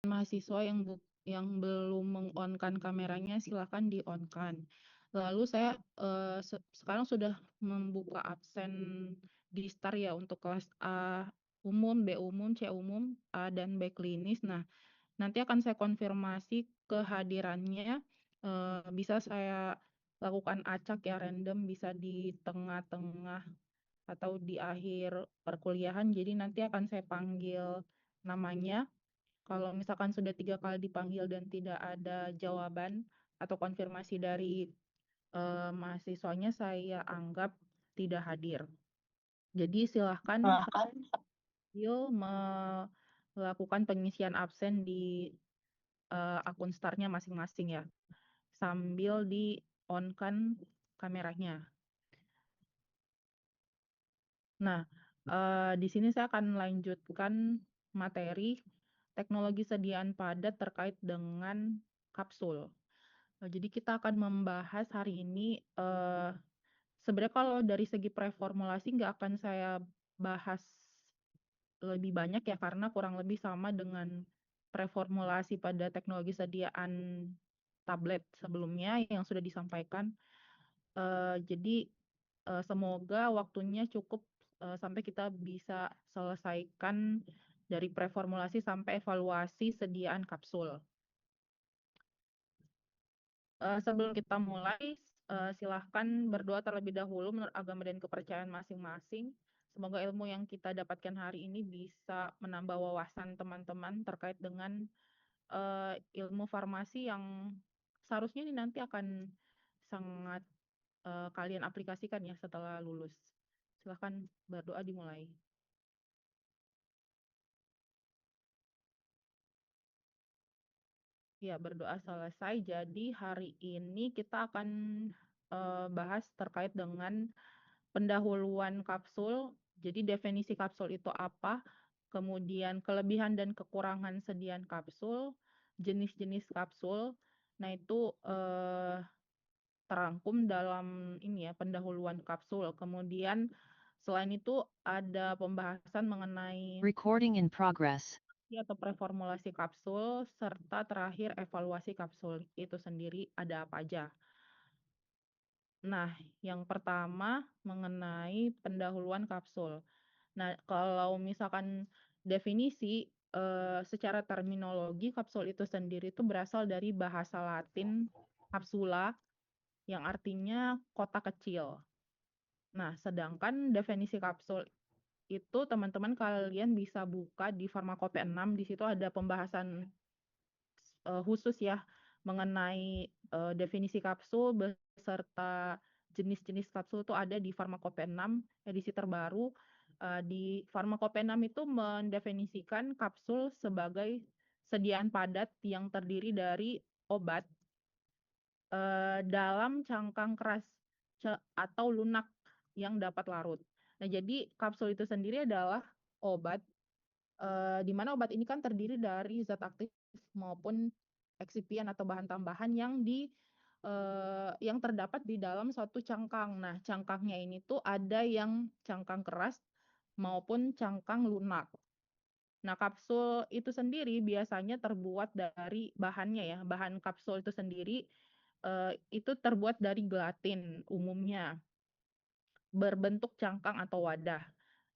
mahasiswa yang belum meng-on-kan kameranya silakan di-on-kan. Lalu saya sekarang sudah membuka absen di STAR ya untuk kelas A umum, B umum, C umum, A dan B klinis. Nah, nanti akan saya konfirmasi kehadirannya, bisa saya lakukan acak ya random, bisa di tengah-tengah atau di akhir perkuliahan. Jadi nanti akan saya panggil namanya. Kalau misalkan sudah 3 kali dipanggil dan tidak ada jawaban atau konfirmasi dari mahasiswanya, saya anggap tidak hadir. Jadi silahkan melakukan pengisian absen di akun STAR-nya masing-masing ya, sambil di-on-kan kameranya. Nah, di sini saya akan melanjutkan materi teknologi sediaan padat terkait dengan kapsul. Jadi kita akan membahas hari ini, sebenarnya kalau dari segi preformulasi nggak akan saya bahas lebih banyak ya, karena kurang lebih sama dengan preformulasi pada teknologi sediaan tablet sebelumnya yang sudah disampaikan. Jadi semoga waktunya cukup sampai kita bisa selesaikan dari preformulasi sampai evaluasi sediaan kapsul. Sebelum kita mulai, silahkan berdoa terlebih dahulu menurut agama dan kepercayaan masing-masing. Semoga ilmu yang kita dapatkan hari ini bisa menambah wawasan teman-teman terkait dengan ilmu farmasi yang seharusnya ini nanti akan sangat kalian aplikasikan ya setelah lulus. Silahkan berdoa dimulai. Ya, berdoa selesai. Jadi hari ini kita akan bahas terkait dengan pendahuluan kapsul. Jadi definisi kapsul itu apa, kemudian kelebihan dan kekurangan sediaan kapsul, jenis-jenis kapsul. Nah, itu terangkum dalam ini ya, pendahuluan kapsul. Kemudian selain itu ada pembahasan mengenai Recording in progress. atau preformulasi kapsul, serta terakhir evaluasi kapsul itu sendiri ada apa aja. Nah, yang pertama mengenai pendahuluan kapsul. Nah, kalau misalkan definisi secara terminologi, kapsul itu sendiri itu berasal dari bahasa Latin capsula yang artinya kotak kecil. Nah, sedangkan definisi kapsul itu teman-teman kalian bisa buka di Farmakope 6, di situ ada pembahasan khusus ya mengenai definisi kapsul beserta jenis-jenis kapsul itu ada di Farmakope 6 edisi terbaru. Di Farmakope 6 itu mendefinisikan kapsul sebagai sediaan padat yang terdiri dari obat dalam cangkang keras atau lunak yang dapat larut. Nah, jadi kapsul itu sendiri adalah obat, di mana obat ini kan terdiri dari zat aktif maupun eksipien atau bahan tambahan yang terdapat di dalam suatu cangkang. Nah, cangkangnya ini tuh ada yang cangkang keras maupun cangkang lunak. Nah, kapsul itu sendiri biasanya terbuat dari bahannya ya. Bahan kapsul itu sendiri itu terbuat dari gelatin umumnya, berbentuk cangkang atau wadah.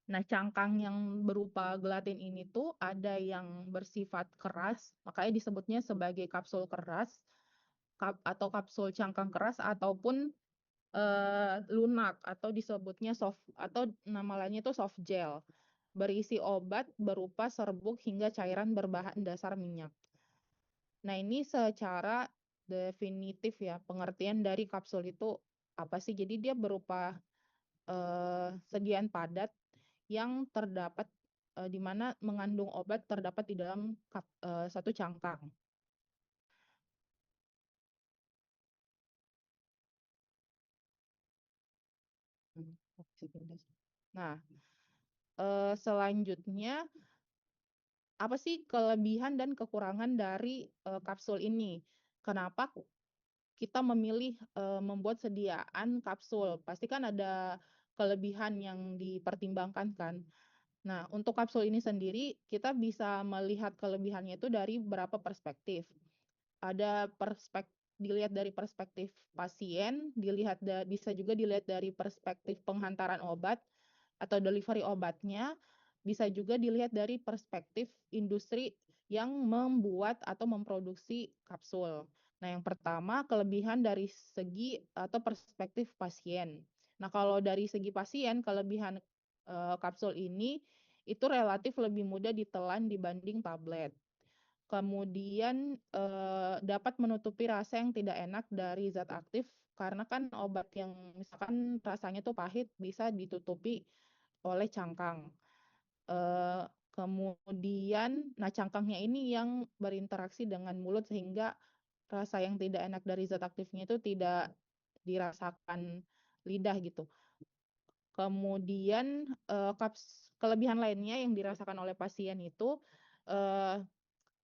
Nah, cangkang yang berupa gelatin ini tuh ada yang bersifat keras, makanya disebutnya sebagai kapsul keras, atau kapsul cangkang keras, ataupun lunak atau disebutnya soft, atau nama lainnya itu soft gel, berisi obat berupa serbuk hingga cairan berbahan dasar minyak. Nah, ini secara definitif ya, pengertian dari kapsul itu apa sih? Jadi dia berupa sediaan padat yang terdapat di mana mengandung obat terdapat di dalam satu cangkang. Nah, selanjutnya apa sih kelebihan dan kekurangan dari kapsul ini? Kenapa kita memilih membuat sediaan kapsul? Pasti kan ada kelebihan yang dipertimbangkan kan. Nah, untuk kapsul ini sendiri kita bisa melihat kelebihannya itu dari beberapa perspektif. Ada dilihat dari perspektif pasien, bisa juga dilihat dari perspektif penghantaran obat atau delivery obatnya, bisa juga dilihat dari perspektif industri yang membuat atau memproduksi kapsul. Nah, yang pertama kelebihan dari segi atau perspektif pasien. Nah, kalau dari segi pasien, kelebihan kapsul ini itu relatif lebih mudah ditelan dibanding tablet. Kemudian dapat menutupi rasa yang tidak enak dari zat aktif karena kan obat yang misalkan rasanya tuh pahit bisa ditutupi oleh cangkang. Kemudian, nah cangkangnya ini yang berinteraksi dengan mulut sehingga rasa yang tidak enak dari zat aktifnya itu tidak dirasakan lidah gitu. Kemudian kelebihan lainnya yang dirasakan oleh pasien itu eh,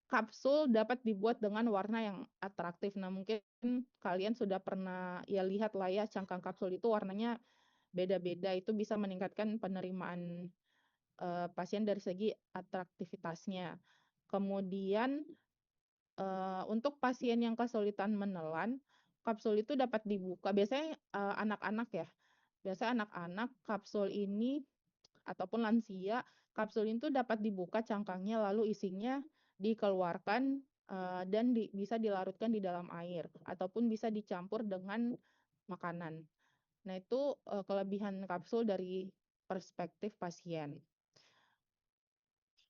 kapsul dapat dibuat dengan warna yang atraktif. Nah, mungkin kalian sudah pernah ya lihat lah ya cangkang kapsul itu warnanya beda-beda. Itu bisa meningkatkan penerimaan pasien dari segi atraktivitasnya. Kemudian untuk pasien yang kesulitan menelan, kapsul itu dapat dibuka. Biasanya anak-anak ya. Biasanya anak-anak kapsul ini ataupun lansia, kapsul itu dapat dibuka cangkangnya lalu isinya dikeluarkan dan bisa dilarutkan di dalam air ataupun bisa dicampur dengan makanan. Nah, itu kelebihan kapsul dari perspektif pasien.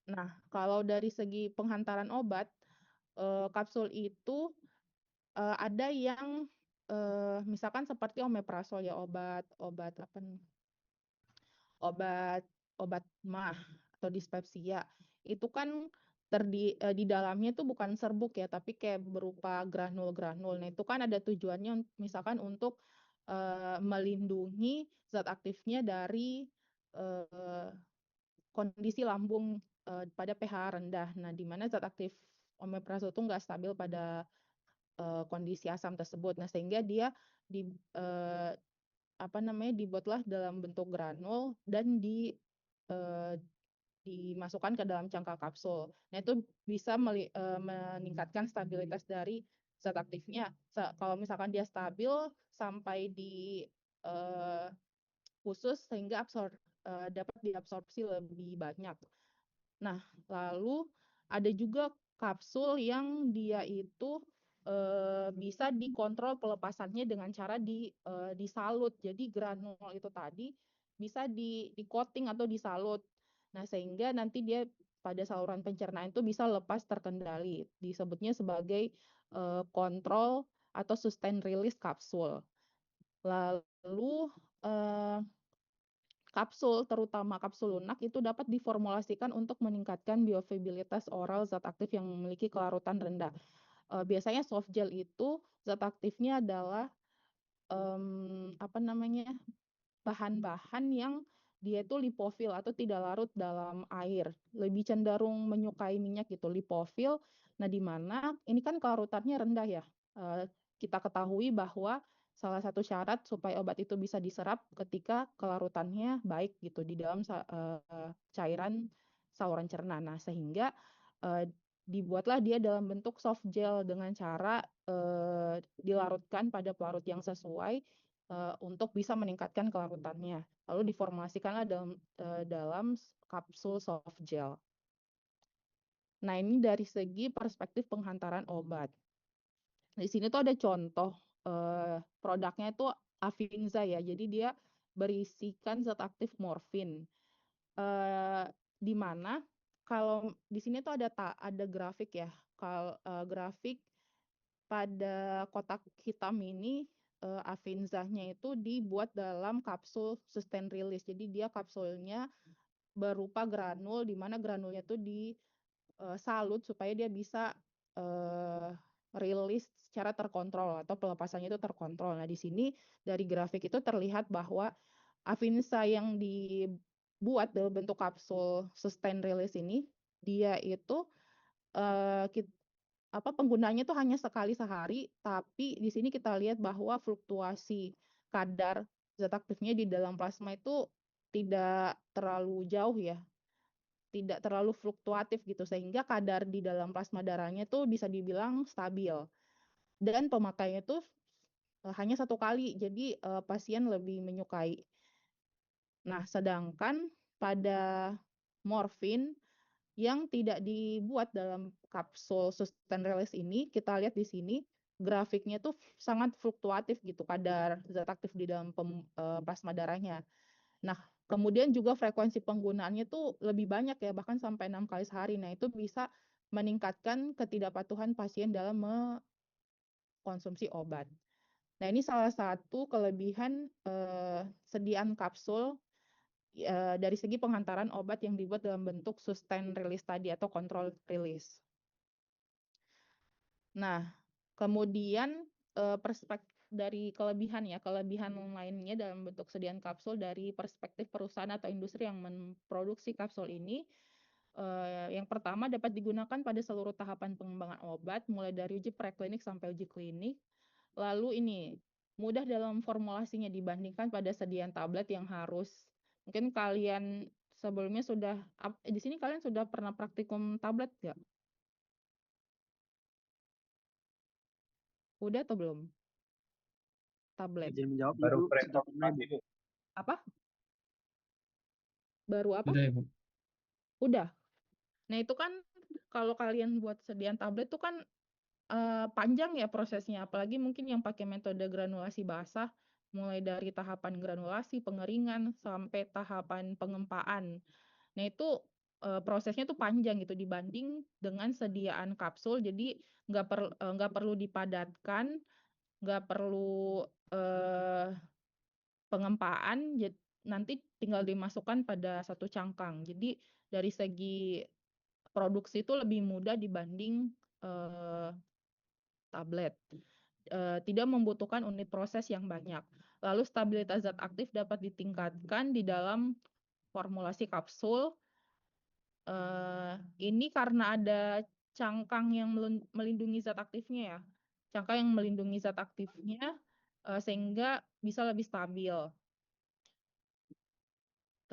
Nah, kalau dari segi penghantaran obat, kapsul itu ada yang misalkan seperti omeprazol ya, obat obat apa obat obat MAH atau dispepsia. Itu kan di dalamnya itu bukan serbuk ya, tapi kayak berupa granul-granul. Nah, itu kan ada tujuannya misalkan untuk melindungi zat aktifnya dari eh, kondisi lambung pada pH rendah. Nah, di mana zat aktif omeprazol itu nggak stabil pada kondisi asam tersebut. Nah, sehingga dia di eh, apa namanya dibuatlah dalam bentuk granul dan eh, dimasukkan ke dalam cangkang kapsul. Nah, itu bisa meningkatkan stabilitas dari zat aktifnya. Kalau misalkan dia stabil sampai di eh, khusus sehingga dapat diabsorpsi lebih banyak. Nah, lalu ada juga kapsul yang dia itu bisa dikontrol pelepasannya dengan cara disalut. Jadi granul itu tadi bisa di coating atau disalut. Nah, sehingga nanti dia pada saluran pencernaan itu bisa lepas terkendali. Disebutnya sebagai kontrol atau sustain release kapsul. Lalu eh, kapsul, terutama kapsul lunak, itu dapat diformulasikan untuk meningkatkan bioavailabilitas oral zat aktif yang memiliki kelarutan rendah. Biasanya soft gel itu zat aktifnya adalah apa namanya bahan-bahan yang dia itu lipofil atau tidak larut dalam air, lebih cenderung menyukai minyak gitu, lipofil. Nah, di mana ini kan kelarutannya rendah ya. Eh, Kita ketahui bahwa salah satu syarat supaya obat itu bisa diserap ketika kelarutannya baik gitu di dalam cairan saluran cerna. Nah, sehingga eh, dibuatlah dia dalam bentuk soft gel dengan cara dilarutkan pada pelarut yang sesuai untuk bisa meningkatkan kelarutannya. Lalu diformulasikanlah dalam kapsul soft gel. Nah, ini dari segi perspektif penghantaran obat. Di sini tuh ada contoh produknya itu Afinza ya. Jadi dia berisikan zat aktif morfin. Eh, di mana kalau di sini tuh ada grafik ya. Kalau grafik pada kotak hitam ini Afinzanya itu dibuat dalam kapsul sustain release. Jadi dia kapsulnya berupa granul di mana granulnya itu disalut supaya dia bisa uh, rilis secara terkontrol atau pelepasannya itu terkontrol. Nah, di sini dari grafik itu terlihat bahwa Afinza yang dibuat dalam bentuk kapsul sustain release ini dia itu uh, penggunanya itu hanya sekali sehari, tapi di sini kita lihat bahwa fluktuasi kadar zat aktifnya di dalam plasma itu tidak terlalu jauh ya. tidak terlalu fluktuatif gitu, sehingga kadar di dalam plasma darahnya tuh bisa dibilang stabil. Dan pemakaiannya tuh hanya 1 kali, jadi pasien lebih menyukai. Nah, sedangkan pada morfin yang tidak dibuat dalam kapsul sustain release ini, kita lihat di sini grafiknya tuh sangat fluktuatif gitu kadar zat aktif di dalam plasma darahnya. Nah, kemudian juga frekuensi penggunaannya tuh lebih banyak ya, bahkan sampai 6 kali sehari. Nah, itu bisa meningkatkan ketidakpatuhan pasien dalam mengkonsumsi obat. Nah, ini salah satu kelebihan sediaan kapsul dari segi pengantaran obat yang dibuat dalam bentuk sustain release tadi atau control release. Nah, kemudian dari kelebihan lainnya dalam bentuk sediaan kapsul dari perspektif perusahaan atau industri yang memproduksi kapsul ini, yang pertama dapat digunakan pada seluruh tahapan pengembangan obat, mulai dari uji preklinik sampai uji klinik. Lalu ini mudah dalam formulasinya dibandingkan pada sediaan tablet yang harus, mungkin kalian sebelumnya di sini kalian sudah pernah praktikum tablet nggak? Udah atau belum? Tablet. Izin menjawab, Baru Ibu, sudah pernah, presentasi, Ibu. Bu. Apa? Baru apa? Udah, Ibu. Udah. Nah, itu kan kalau kalian buat sediaan tablet tuh kan panjang ya prosesnya, apalagi mungkin yang pakai metode granulasi basah, mulai dari tahapan granulasi, pengeringan, sampai tahapan pengempaan. Nah, itu prosesnya tuh panjang gitu dibanding dengan sediaan kapsul, jadi nggak perlu dipadatkan, nggak perlu pengempaan, nanti tinggal dimasukkan pada satu cangkang. Jadi dari segi produksi itu lebih mudah dibanding tablet. Tidak membutuhkan unit proses yang banyak. Lalu stabilitas zat aktif dapat ditingkatkan di dalam formulasi kapsul. Ini karena ada cangkang yang melindungi zat aktifnya ya. Cangkang yang melindungi zat aktifnya sehingga bisa lebih stabil.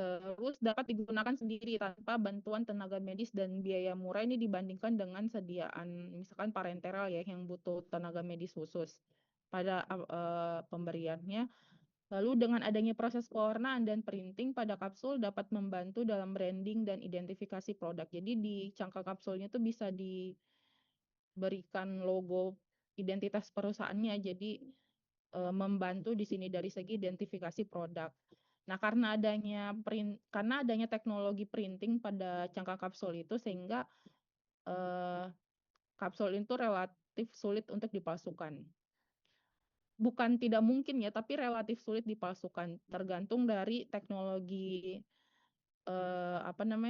Terus dapat digunakan sendiri tanpa bantuan tenaga medis dan biaya murah ini dibandingkan dengan sediaan misalkan parenteral ya yang butuh tenaga medis khusus pada pemberiannya. Lalu dengan adanya proses pewarnaan dan printing pada kapsul dapat membantu dalam branding dan identifikasi produk. Jadi di cangkang kapsulnya itu bisa diberikan logo identitas perusahaannya. Jadi membantu di sini dari segi identifikasi produk. Nah, karena adanya teknologi printing pada cangkang kapsul itu sehingga kapsul itu relatif sulit untuk dipalsukan. Bukan tidak mungkin ya, tapi relatif sulit dipalsukan, tergantung dari teknologi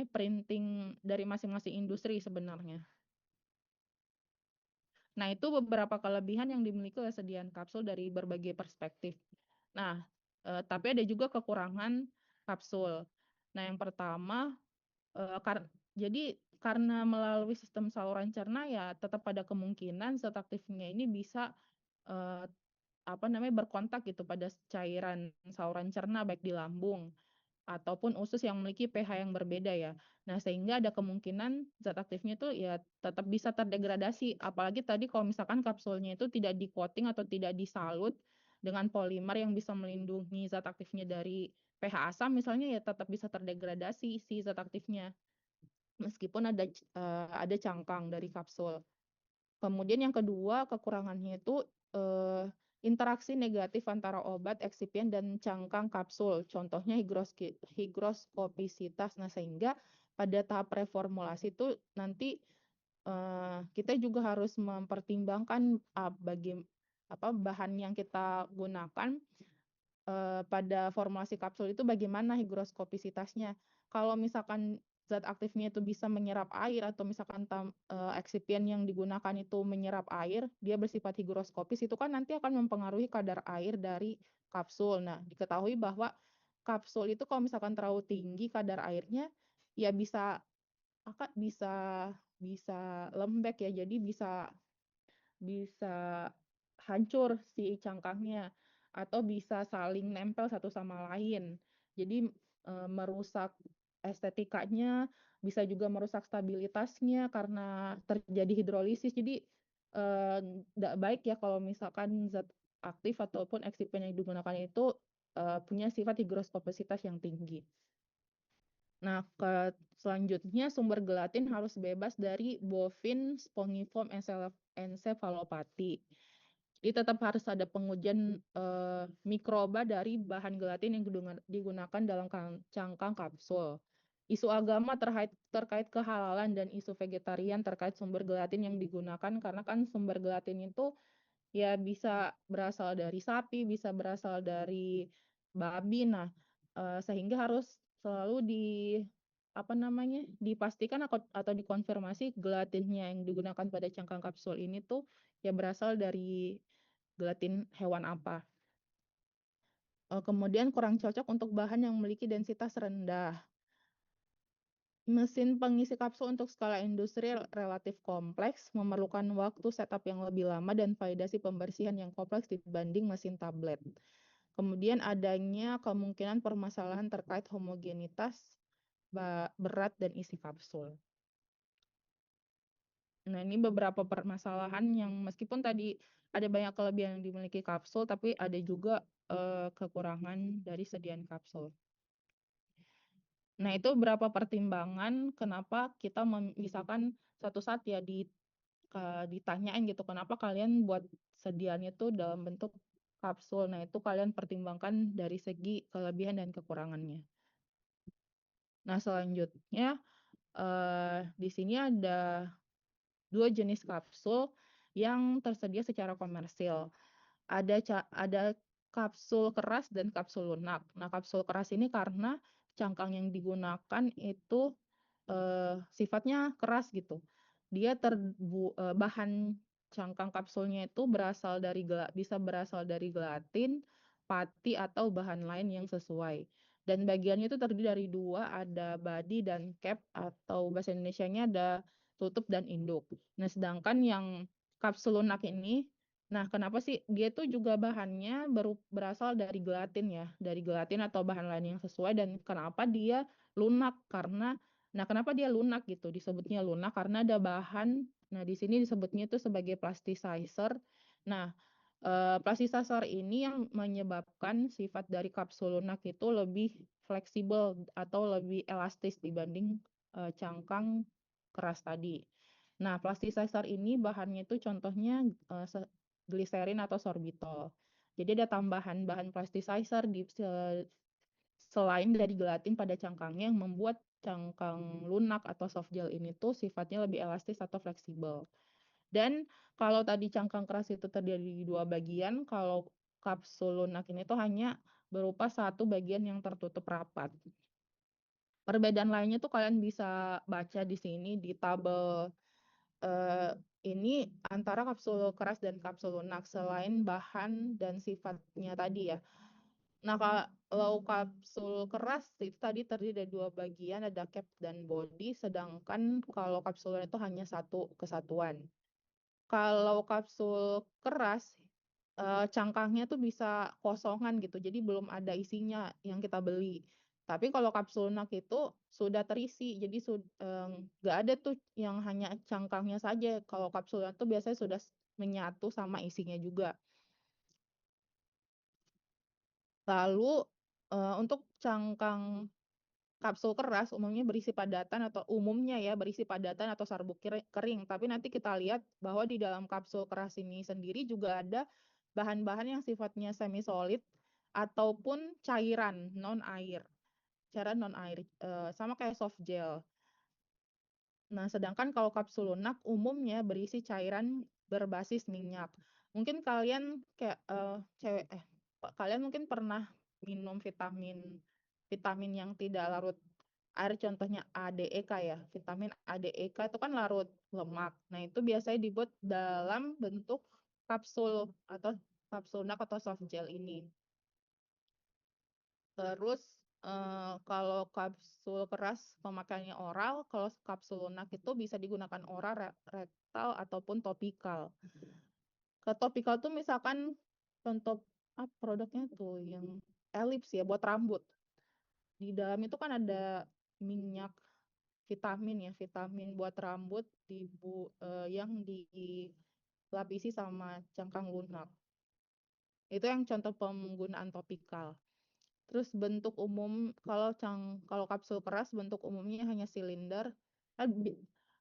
printing dari masing-masing industri sebenarnya. Nah, itu beberapa kelebihan yang dimiliki oleh sediaan kapsul dari berbagai perspektif. Nah, tapi ada juga kekurangan kapsul. Nah, yang pertama, jadi karena melalui sistem saluran cerna ya tetap ada kemungkinan zat aktifnya ini bisa berkontak gitu pada cairan saluran cerna baik di lambung ataupun usus yang memiliki pH yang berbeda ya. Nah, sehingga ada kemungkinan zat aktifnya itu ya tetap bisa terdegradasi. Apalagi tadi kalau misalkan kapsulnya itu tidak di-coating atau tidak disalut dengan polimer yang bisa melindungi zat aktifnya dari pH asam misalnya ya tetap bisa terdegradasi si zat aktifnya. Meskipun ada cangkang dari kapsul. Kemudian yang kedua, kekurangannya itu interaksi negatif antara obat, eksipien, dan cangkang kapsul. Contohnya higroskopisitas. Nah, sehingga pada tahap reformulasi itu nanti kita juga harus mempertimbangkan bahan yang kita gunakan pada formulasi kapsul itu bagaimana higroskopisitasnya. Kalau misalkan zat aktifnya itu bisa menyerap air atau misalkan eksipien yang digunakan itu menyerap air, dia bersifat higroskopis, itu kan nanti akan mempengaruhi kadar air dari kapsul. Nah, diketahui bahwa kapsul itu kalau misalkan terlalu tinggi kadar airnya, ya bisa lembek ya, jadi bisa hancur si cangkangnya atau bisa saling nempel satu sama lain. Jadi merusak estetikanya bisa juga merusak stabilitasnya karena terjadi hidrolisis. Jadi nggak baik ya kalau misalkan zat aktif ataupun eksipien yang digunakan itu punya sifat higroskopisitas yang tinggi. Nah, selanjutnya sumber gelatin harus bebas dari bovin spongiform encephalopathy. Jadi tetap harus ada pengujian mikroba dari bahan gelatin yang digunakan dalam cangkang kapsul. Isu agama terkait kehalalan dan isu vegetarian terkait sumber gelatin yang digunakan karena kan sumber gelatin itu ya bisa berasal dari sapi, bisa berasal dari babi. Nah, sehingga harus selalu dipastikan atau dikonfirmasi gelatinnya yang digunakan pada cangkang kapsul ini tuh ya berasal dari gelatin hewan apa. Kemudian kurang cocok untuk bahan yang memiliki densitas rendah. Mesin pengisi kapsul untuk skala industri relatif kompleks, memerlukan waktu setup yang lebih lama dan validasi pembersihan yang kompleks dibanding mesin tablet. Kemudian adanya kemungkinan permasalahan terkait homogenitas, berat, dan isi kapsul. Nah, ini beberapa permasalahan yang meskipun tadi ada banyak kelebihan yang dimiliki kapsul, tapi ada juga kekurangan dari sediaan kapsul. Nah, itu berapa pertimbangan kenapa kita misalkan suatu saat ya ditanyain gitu, kenapa kalian buat sediaannya tuh dalam bentuk kapsul. Nah, itu kalian pertimbangkan dari segi kelebihan dan kekurangannya. Nah, selanjutnya di sini ada 2 jenis kapsul yang tersedia secara komersil. Ada kapsul keras dan kapsul lunak. Nah, kapsul keras ini karena cangkang yang digunakan itu sifatnya keras gitu. Dia bahan cangkang kapsulnya itu bisa berasal dari gelatin, pati atau bahan lain yang sesuai. Dan bagiannya itu terdiri dari 2, ada body dan cap atau bahasa Indonesianya ada tutup dan induk. Nah, sedangkan yang kapsul lunak ini, nah kenapa sih dia itu juga bahannya berasal dari gelatin ya, dari gelatin atau bahan lain yang sesuai, dan kenapa dia lunak karena Nah, kenapa dia lunak gitu? Disebutnya lunak karena ada bahan, nah di sini disebutnya itu sebagai plasticizer. Nah, plasticizer ini yang menyebabkan sifat dari kapsul lunak itu lebih fleksibel atau lebih elastis dibanding cangkang keras tadi. Nah, plasticizer ini bahannya itu contohnya gliserin atau sorbitol. Jadi ada tambahan bahan plasticizer selain dari gelatin pada cangkangnya yang membuat cangkang lunak atau soft gel ini tuh sifatnya lebih elastis atau fleksibel. Dan kalau tadi cangkang keras itu terdiri dari 2 bagian, kalau kapsul lunak ini tuh hanya berupa satu bagian yang tertutup rapat. Perbedaan lainnya tuh kalian bisa baca di sini di tabel ini antara kapsul keras dan kapsul lunak selain bahan dan sifatnya tadi ya. Nah, kalau kapsul keras itu tadi terdiri dari 2 bagian, ada cap dan body, sedangkan kalau kapsul itu hanya satu kesatuan. Kalau kapsul keras, cangkangnya tuh bisa kosongan gitu, jadi belum ada isinya yang kita beli. Tapi kalau kapsul lunak itu sudah terisi, jadi nggak ada tuh yang hanya cangkangnya saja. Kalau kapsul lunak tuh biasanya sudah menyatu sama isinya juga. Lalu untuk cangkang kapsul keras umumnya ya berisi padatan atau serbuk kering. Tapi nanti kita lihat bahwa di dalam kapsul keras ini sendiri juga ada bahan-bahan yang sifatnya semi solid ataupun cairan non air. Cairan non air sama kayak soft gel. Nah, sedangkan kalau kapsul lunak umumnya berisi cairan berbasis minyak. Mungkin kalian kayak kalian mungkin pernah minum vitamin yang tidak larut air, contohnya ADEK ya. Vitamin ADEK itu kan larut lemak. Nah, itu biasanya dibuat dalam bentuk kapsul atau kapsul lunak atau soft gel ini. Terus kalau kapsul keras pemakaiannya oral, kalau kapsul lunak itu bisa digunakan oral, rektal ataupun topikal. Ke topikal tuh misalkan contoh produknya tuh yang elips ya buat rambut. Di dalam itu kan ada minyak vitamin buat rambut yang dilapisi sama cangkang lunak. Itu yang contoh penggunaan topikal. Terus bentuk umum kalau kapsul keras bentuk umumnya hanya silinder.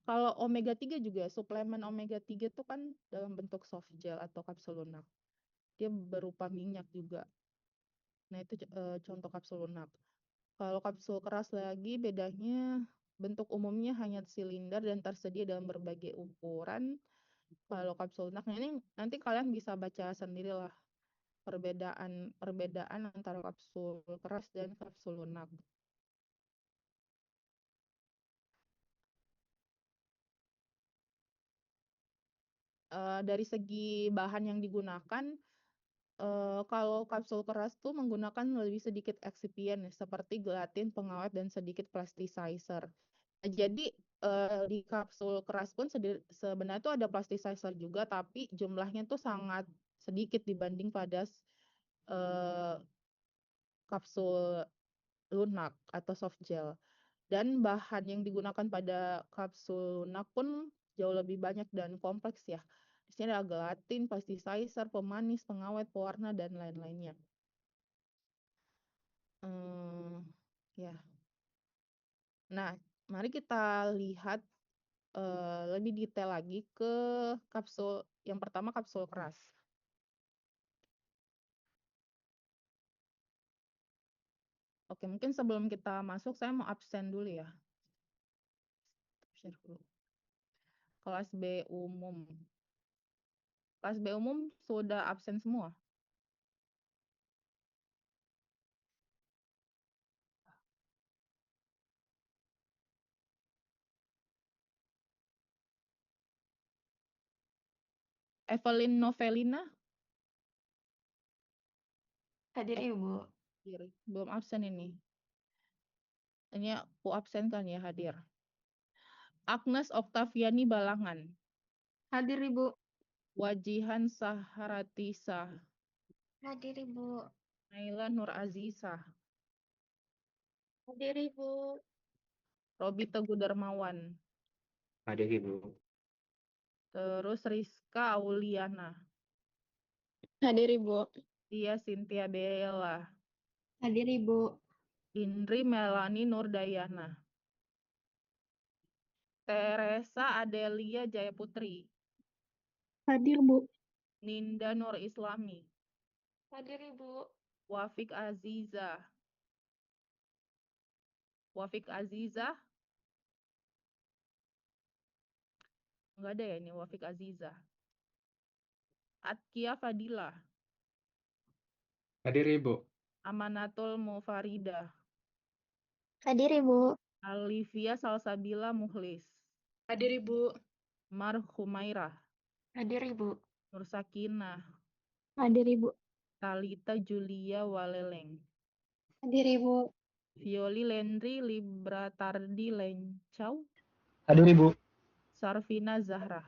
Kalau omega 3 juga, suplemen omega 3 itu kan dalam bentuk soft gel atau kapsul lunak. Dia berupa minyak juga. Nah, itu contoh kapsul lunak. Kalau kapsul keras lagi bedanya bentuk umumnya hanya silinder dan tersedia dalam berbagai ukuran. Kalau kapsul lunak, ini nanti kalian bisa baca sendirilah perbedaan antara kapsul keras dan kapsul lunak. Dari segi bahan yang digunakan, kalau kapsul keras tuh menggunakan lebih sedikit eksipien seperti gelatin, pengawet, dan sedikit plasticizer. Jadi di kapsul keras pun sebenarnya tuh ada plasticizer juga, tapi jumlahnya tuh sangat sedikit dibanding pada kapsul lunak atau soft gel. Dan bahan yang digunakan pada kapsul lunak pun jauh lebih banyak dan kompleks ya. Di sini ada gelatin, plasticizer, pemanis, pengawet, pewarna, dan lain-lainnya. Ya. Nah, mari kita lihat lebih detail lagi ke kapsul. Yang pertama kapsul keras. Oke, mungkin sebelum kita masuk saya mau absen dulu ya. Share dulu. Kelas B umum. Kelas B umum sudah absen semua. Evelyn Novelina Hadir Ibu. belum absen ini. Ini aku absen kan ya hadir. Agnes Oktaviani Balangan. Hadir Ibu. Wajihan Saharatisa. Hadir Ibu. Naila Nur Aziza. Hadir Ibu. Robi Teguh Darmawan. Hadir Ibu. Terus Rizka Auliana. Hadir Ibu. Tia Cynthia Bella. Hadir Ibu. Indri Melani Nurdayana. Teresa Adelia Jayaputri. Hadir Bu. Ninda Nur Islami. Hadir Ibu. Wafik Aziza. Wafik Aziza. Enggak ada ya ini Wafik Aziza. Atkia Fadila. Hadir Ibu. Amanatul Mufarida. Hadir Ibu. Alivia Salsabila Muhlis. Hadir Ibu. Mar Humairah. Hadir Ibu. Nur Sakinah. Hadir Ibu. Talita Julia Waleleng. Hadir Ibu. Violi Lendri Libratardi Lencau. Hadir Ibu. Sarvina Zahra.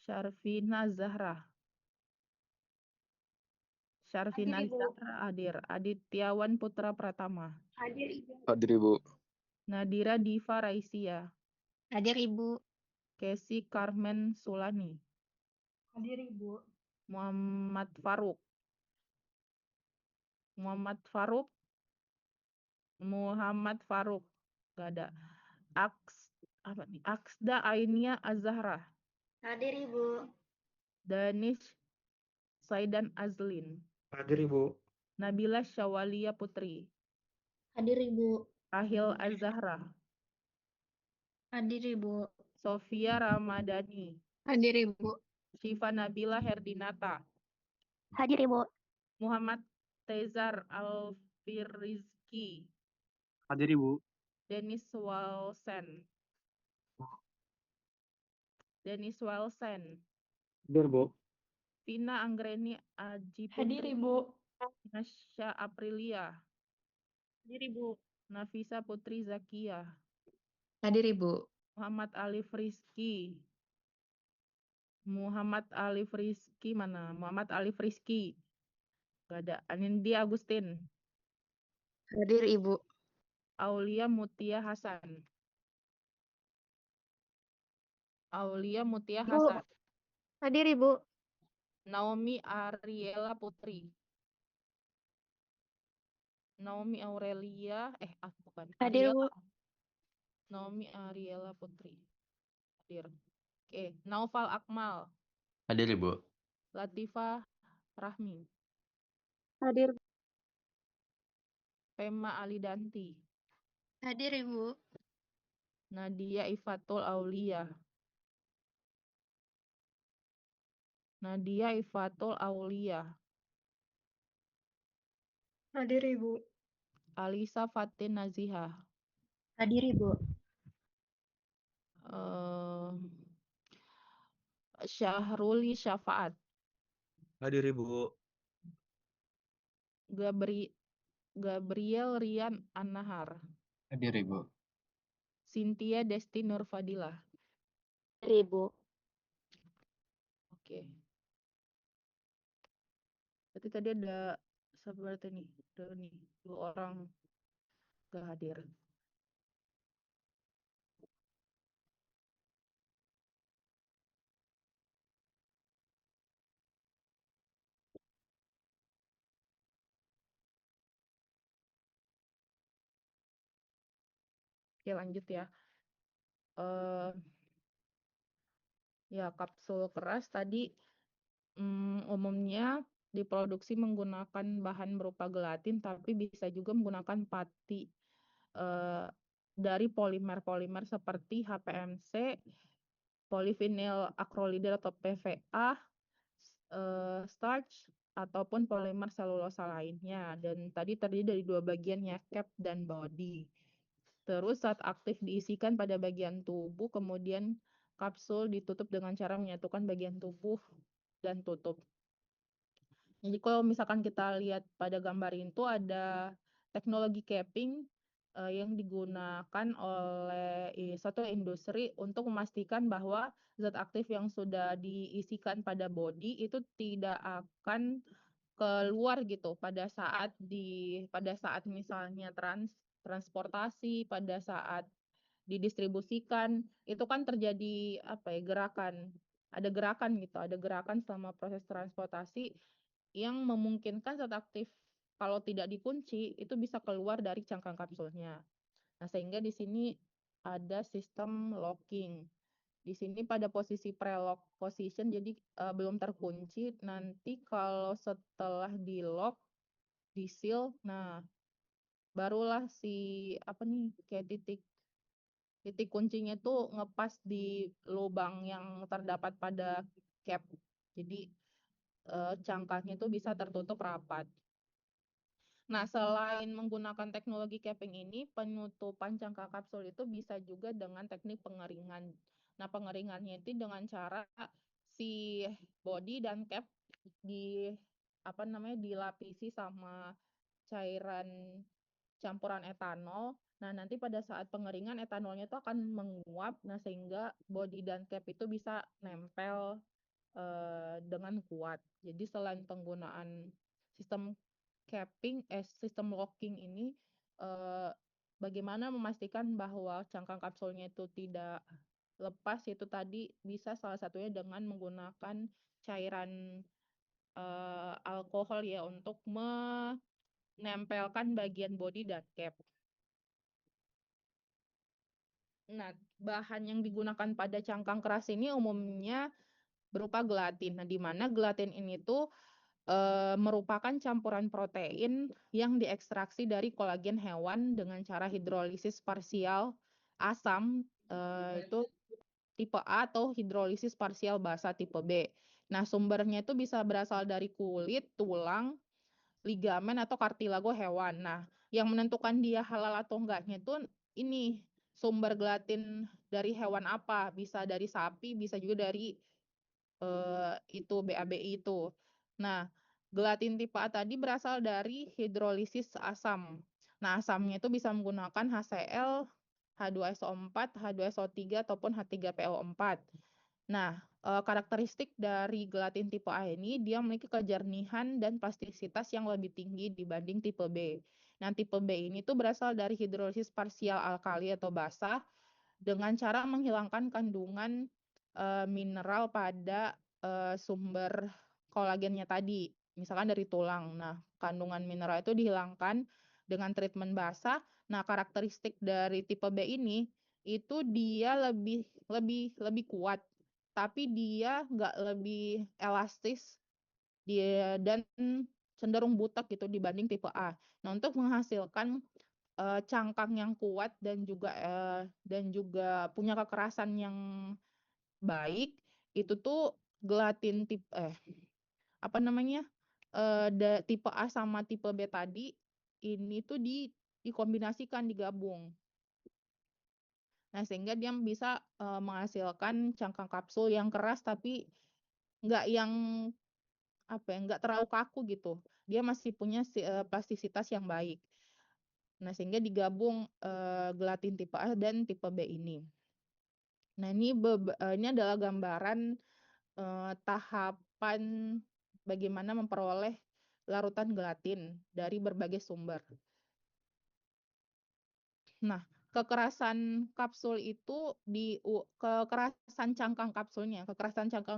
Syarvina Zahra. Syarvina Hadir, Ibu. Zahra hadir. Adityawan Putra Pratama. Hadir Ibu. Hadir Ibu. Nadira Diva Raisia. Hadir Ibu. Kesi Carmen Sulani. Hadir Ibu. Muhammad Faruk. Muhammad Faruk. Muhammad Faruk. Gak ada. Aksda Ainia Azahra. Hadir Ibu. Danish Saidan Azlin. Hadir Ibu. Nabila Syawalia Putri. Hadir Ibu. Rahil Azahra. Hadir Ibu. Sofia Ramadhani. Hadir Ibu. Syifa Nabila Herdinata. Hadir Ibu. Muhammad Tezar Alfirizki. Hadir Ibu. Dennis Walsen. Dennis Walsen. Hadir Bu. Vina Anggreni Aji Hadir Putri. Ibu. Nasya Aprilia. Hadir Ibu. Nafisa Putri Zakia. Hadir Ibu. Muhammad Alif Rizki. Muhammad Alif Rizki mana? Muhammad Alif Rizki. Gak ada. Anindi Agustin. Hadir Ibu. Aulia Mutia Hasan. Aulia Mutia Bu. Hasan. Hadir Ibu. Naomi Ariela Putri. Naomi Aurelia, bukan. Hadir Bu. Ariela. Naomi Ariela Putri. Hadir. Oke, Naufal Akmal. Hadir Ibu. Latifah Rahmi. Hadir. Pema Alidanti. Hadir Ibu. Nadia Ifatul Aulia. Nadia Ifatul Aulia. Hadir Ibu. Alisa Fatin Naziha. Hadir Ibu. Syahruli Syafaat. Hadir Ibu. Gabriel Rian Annahar. Hadir Ibu. Cynthia Desti Nurfadila. Hadir Ibu. Oke. Berarti tadi ada berarti nih, ada nih 2 orang gak hadir. Oke, lanjut ya. Ya, kapsul keras tadi umumnya diproduksi menggunakan bahan berupa gelatin, tapi bisa juga menggunakan pati dari polimer-polimer seperti HPMC, polivinyl acrylidal atau PVA, starch, ataupun polimer selulosa lainnya. Dan tadi terdiri dari 2 bagian ya, cap dan body. Terus saat aktif diisikan pada bagian tubuh, kemudian kapsul ditutup dengan cara menyatukan bagian tubuh dan tutup. Jadi kalau misalkan kita lihat pada gambar itu ada teknologi capping yang digunakan oleh suatu industri untuk memastikan bahwa zat aktif yang sudah diisikan pada body itu tidak akan keluar gitu pada saat misalnya transportasi, pada saat didistribusikan, itu kan terjadi ada gerakan selama proses transportasi yang memungkinkan zat aktif kalau tidak dikunci itu bisa keluar dari cangkang kapsulnya. Nah, sehingga di sini ada sistem locking. Di sini pada posisi pre-lock position, jadi belum terkunci. Nanti kalau setelah di-lock, di-seal, nah barulah kayak titik kuncinya tuh ngepas di lubang yang terdapat pada cap. Jadi cangkangnya itu bisa tertutup rapat. Nah, selain menggunakan teknologi capping ini, penutupan cangkang kapsul itu bisa juga dengan teknik pengeringan. Nah, pengeringannya itu dengan cara si body dan cap dilapisi sama cairan campuran etanol. Nah, nanti pada saat pengeringan etanolnya itu akan menguap, nah sehingga body dan cap itu bisa nempel dengan kuat. Jadi selain penggunaan sistem sistem locking ini, bagaimana memastikan bahwa cangkang kapsulnya itu tidak lepas, itu tadi bisa salah satunya dengan menggunakan cairan alkohol ya untuk menempelkan bagian body dan cap. Nah, bahan yang digunakan pada cangkang keras ini umumnya berupa gelatin. Nah, di mana gelatin ini tuh merupakan campuran protein yang diekstraksi dari kolagen hewan dengan cara hidrolisis parsial asam, itu tipe A, atau hidrolisis parsial basa tipe B. Nah, sumbernya itu bisa berasal dari kulit, tulang, ligamen, atau kartilago hewan. Nah, yang menentukan dia halal atau enggaknya itu ini sumber gelatin dari hewan apa. Bisa dari sapi, bisa juga dari BABI itu. Nah, gelatin tipe A tadi berasal dari hidrolisis asam. Nah, asamnya itu bisa menggunakan HCl, H2SO4, H2SO3, ataupun H3PO4. Nah, karakteristik dari gelatin tipe A ini, dia memiliki kejernihan dan plastisitas yang lebih tinggi dibanding tipe B. Nah, tipe B ini tuh berasal dari hidrolisis parsial alkali atau basa dengan cara menghilangkan kandungan mineral pada sumber kolagennya tadi, misalkan dari tulang. Nah, kandungan mineral itu dihilangkan dengan treatment basa. Nah, karakteristik dari tipe B ini itu dia lebih kuat, tapi dia nggak lebih elastis dan cenderung butek gitu dibanding tipe A. Nah, untuk menghasilkan cangkang yang kuat dan juga punya kekerasan yang baik, itu tuh gelatin tipe A sama tipe B tadi ini tuh dikombinasikan, digabung. Nah, sehingga dia bisa menghasilkan cangkang kapsul yang keras tapi nggak yang nggak terlalu kaku gitu. Dia masih punya plastisitas yang baik. Nah, sehingga digabung gelatin tipe A dan tipe B ini. Nah, ini adalah gambaran tahapan bagaimana memperoleh larutan gelatin dari berbagai sumber. Nah, kekerasan cangkang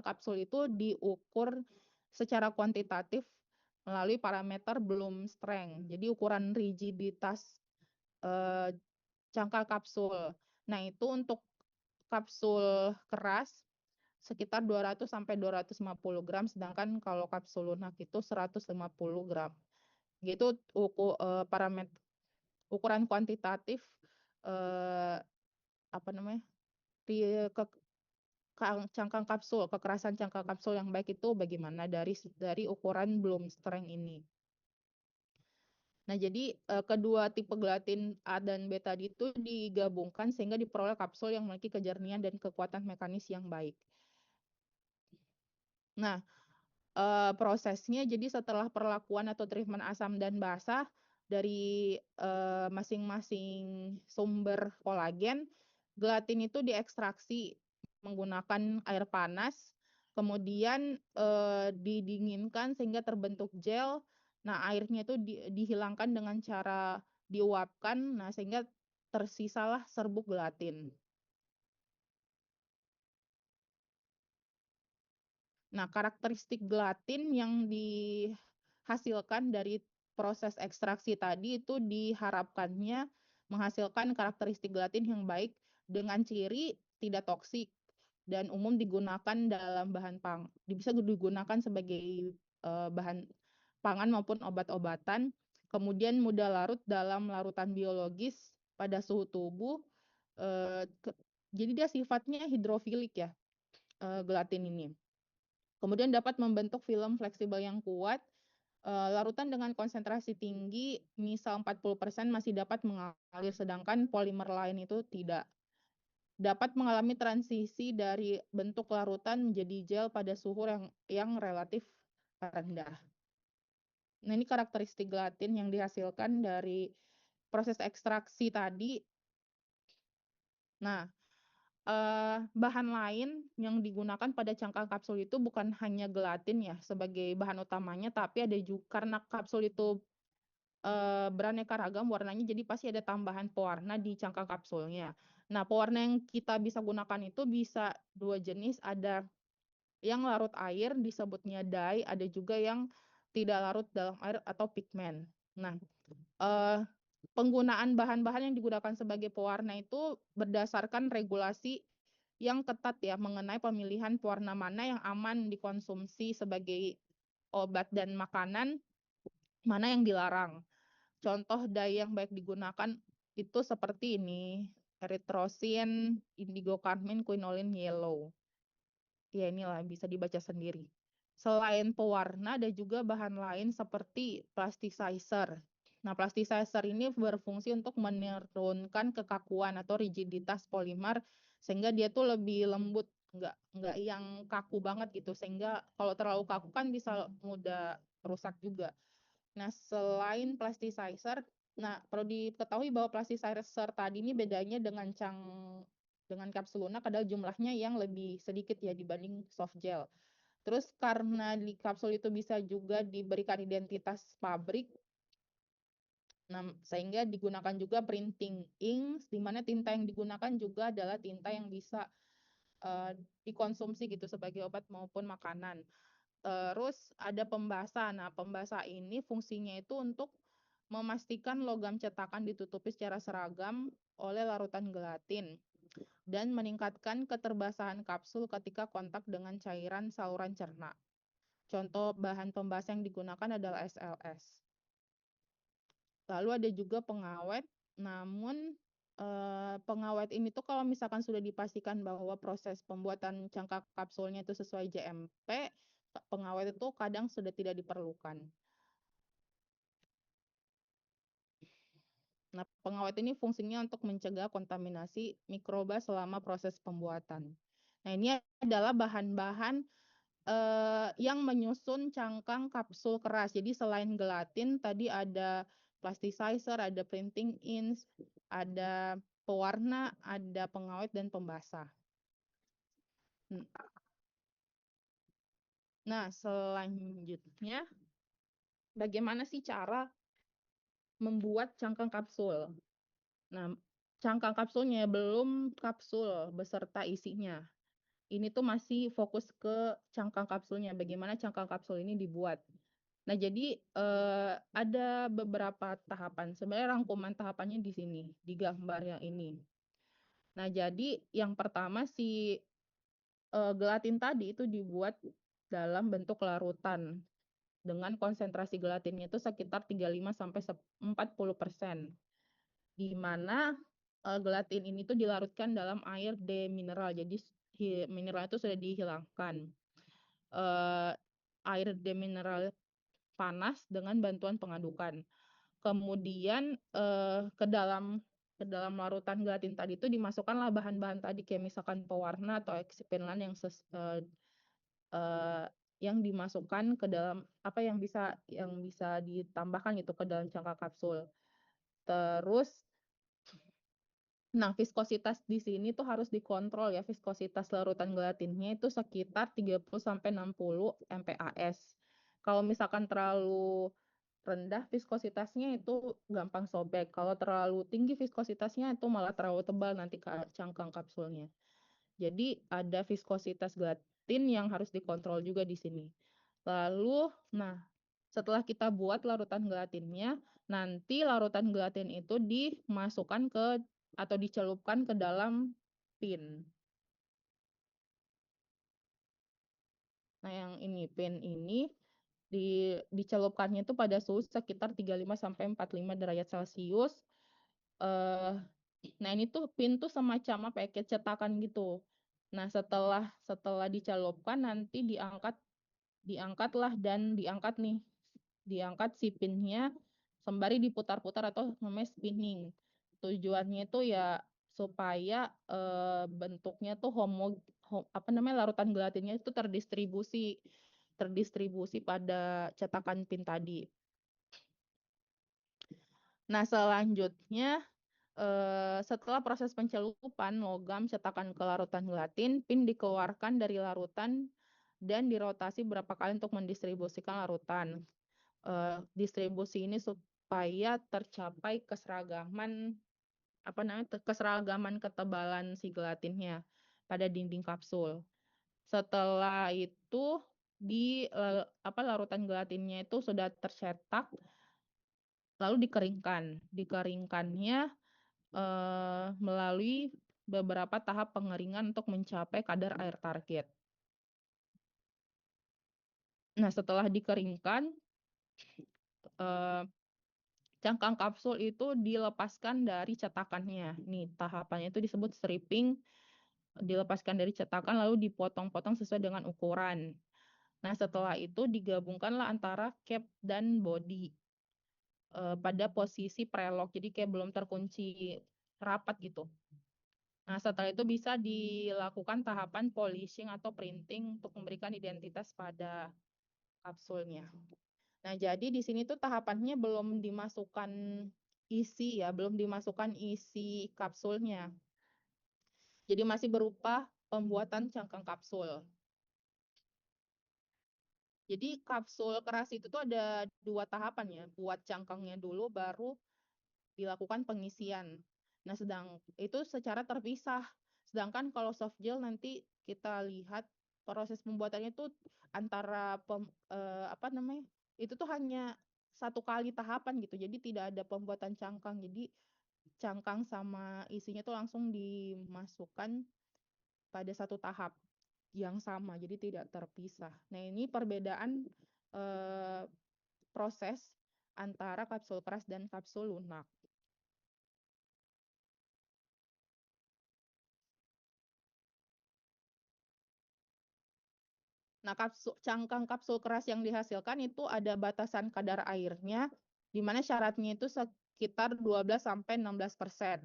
kapsul itu diukur secara kuantitatif melalui parameter Bloom strength. Jadi ukuran rigiditas cangkang kapsul. Nah, itu untuk kapsul keras sekitar 200 sampai 250 gram, sedangkan kalau kapsul lunak itu 150 gram. Gitu parameter ukuran kuantitatif cangkang kapsul, kekerasan cangkang kapsul yang baik itu bagaimana dari ukuran Bloom strength ini. Nah, jadi kedua tipe gelatin A dan B tadi itu digabungkan sehingga diperoleh kapsul yang memiliki kejernihan dan kekuatan mekanis yang baik. Nah, prosesnya jadi setelah perlakuan atau treatment asam dan basa dari masing-masing sumber kolagen, gelatin itu diekstraksi menggunakan air panas, kemudian didinginkan sehingga terbentuk gel. Nah, airnya itu dihilangkan dengan cara diuapkan, nah sehingga tersisalah serbuk gelatin. Nah, karakteristik gelatin yang dihasilkan dari proses ekstraksi tadi itu diharapkannya menghasilkan karakteristik gelatin yang baik dengan ciri tidak toksik dan umum digunakan dalam bisa digunakan sebagai bahan pangan maupun obat-obatan, kemudian mudah larut dalam larutan biologis pada suhu tubuh. Jadi dia sifatnya hidrofilik ya, gelatin ini. Kemudian dapat membentuk film fleksibel yang kuat. Larutan dengan konsentrasi tinggi, misal 40% masih dapat mengalir, sedangkan polimer lain itu tidak. Dapat mengalami transisi dari bentuk larutan menjadi gel pada suhu yang relatif rendah. Nah, ini karakteristik gelatin yang dihasilkan dari proses ekstraksi tadi. Nah, bahan lain yang digunakan pada cangkang kapsul itu bukan hanya gelatin ya sebagai bahan utamanya, tapi ada juga karena kapsul itu beraneka ragam warnanya, jadi pasti ada tambahan pewarna di cangkang kapsulnya. Nah, pewarna yang kita bisa gunakan itu bisa dua jenis, ada yang larut air disebutnya dye, ada juga yang tidak larut dalam air atau pigmen. Nah, penggunaan bahan-bahan yang digunakan sebagai pewarna itu berdasarkan regulasi yang ketat ya mengenai pemilihan pewarna mana yang aman dikonsumsi sebagai obat dan makanan, mana yang dilarang. Contoh dye yang baik digunakan itu seperti ini, erythrocin, indigo carmine, quinoline yellow. Ya, inilah bisa dibaca sendiri. Selain pewarna ada juga bahan lain seperti plasticizer. Nah, plasticizer ini berfungsi untuk menurunkan kekakuan atau rigiditas polimer sehingga dia tuh lebih lembut, nggak yang kaku banget gitu, sehingga kalau terlalu kaku kan bisa mudah rusak juga. Nah, selain plasticizer, perlu diketahui bahwa plasticizer tadi ini bedanya dengan kapsul lunak adalah jumlahnya yang lebih sedikit ya dibanding soft gel. Terus karena di kapsul itu bisa juga diberikan identitas pabrik. Nah, sehingga digunakan juga printing inks, di mana tinta yang digunakan juga adalah tinta yang bisa dikonsumsi gitu sebagai obat maupun makanan. Terus ada pembasa. Nah, pembasa ini fungsinya itu untuk memastikan logam cetakan ditutupi secara seragam oleh larutan gelatin dan meningkatkan keterbasahan kapsul ketika kontak dengan cairan saluran cerna. Contoh bahan pembasa yang digunakan adalah SLS. Lalu ada juga pengawet, namun pengawet ini tuh kalau misalkan sudah dipastikan bahwa proses pembuatan cangkang kapsulnya itu sesuai GMP, pengawet itu kadang sudah tidak diperlukan. Nah, pengawet ini fungsinya untuk mencegah kontaminasi mikroba selama proses pembuatan. Nah, ini adalah bahan-bahan yang menyusun cangkang kapsul keras. Jadi selain gelatin, tadi ada plasticizer, ada printing inks, ada pewarna, ada pengawet, dan pembasah. Nah, selanjutnya, bagaimana sih cara membuat cangkang kapsul? Nah, cangkang kapsulnya belum kapsul beserta isinya. Ini tuh masih fokus ke cangkang kapsulnya, bagaimana cangkang kapsul ini dibuat. Nah, jadi ada beberapa tahapan. Sebenarnya rangkuman tahapannya di sini, di gambar yang ini. Nah, jadi yang pertama si gelatin tadi itu dibuat dalam bentuk larutan dengan konsentrasi gelatinnya itu sekitar 35-40%. Di mana gelatin ini tuh dilarutkan dalam air demineral. Jadi mineral itu sudah dihilangkan. Air demineral panas dengan bantuan pengadukan. Kemudian ke dalam larutan gelatin tadi itu dimasukkanlah bahan-bahan tadi kayak misalkan pewarna atau eksipenlan yang dimasukkan ke dalam yang bisa ditambahkan gitu ke dalam cangkang kapsul. Terus nah, viskositas di sini tuh harus dikontrol ya, viskositas larutan gelatinnya itu sekitar 30-60 mPas. Kalau misalkan terlalu rendah viskositasnya itu gampang sobek. Kalau terlalu tinggi viskositasnya itu malah terlalu tebal nanti cangkang kapsulnya. Jadi ada viskositas gelatin yang harus dikontrol juga di sini. Lalu, nah setelah kita buat larutan gelatinnya, nanti larutan gelatin itu dimasukkan atau dicelupkan ke dalam pin. Nah, yang ini pin ini dicelupkannya itu pada suhu sekitar 35-45 derajat Celcius. Nah, ini tuh pin tuh semacam kayak cetakan gitu. Nah, setelah dicelupkan nanti diangkat si pinnya sembari diputar-putar atau namanya spinning. Tujuannya itu ya supaya bentuknya tuh larutan gelatinnya itu terdistribusi pada cetakan pin tadi. Nah, selanjutnya setelah proses pencelupan logam cetakan ke larutan gelatin, pin dikeluarkan dari larutan dan dirotasi berapa kali untuk mendistribusikan larutan. Distribusi ini supaya tercapai keseragaman ketebalan si gelatinnya pada dinding kapsul. Setelah itu larutan gelatinnya itu sudah tercetak, lalu dikeringkan. Dikeringkannya melalui beberapa tahap pengeringan untuk mencapai kadar air target. Nah, setelah dikeringkan, cangkang kapsul itu dilepaskan dari cetakannya. Nih, tahapannya itu disebut stripping. Dilepaskan dari cetakan lalu dipotong-potong sesuai dengan ukuran. Nah, setelah itu digabungkanlah antara cap dan body pada posisi prelock. Jadi kayak belum terkunci rapat gitu. Nah, setelah itu bisa dilakukan tahapan polishing atau printing untuk memberikan identitas pada kapsulnya. Nah, jadi di sini tuh tahapannya belum dimasukkan isi kapsulnya. Jadi masih berupa pembuatan cangkang kapsul. Jadi kapsul keras itu tuh ada 2 tahapan ya. Buat cangkangnya dulu, baru dilakukan pengisian. Nah, itu secara terpisah. Sedangkan kalau soft gel nanti kita lihat proses pembuatannya itu antara itu tuh hanya satu kali tahapan gitu. Jadi tidak ada pembuatan cangkang. Jadi cangkang sama isinya tuh langsung dimasukkan pada satu tahap yang sama. Jadi tidak terpisah. Nah, ini perbedaan proses antara kapsul keras dan kapsul lunak. Nah, cangkang kapsul keras yang dihasilkan itu ada batasan kadar airnya, di mana syaratnya itu sekitar 12-16%.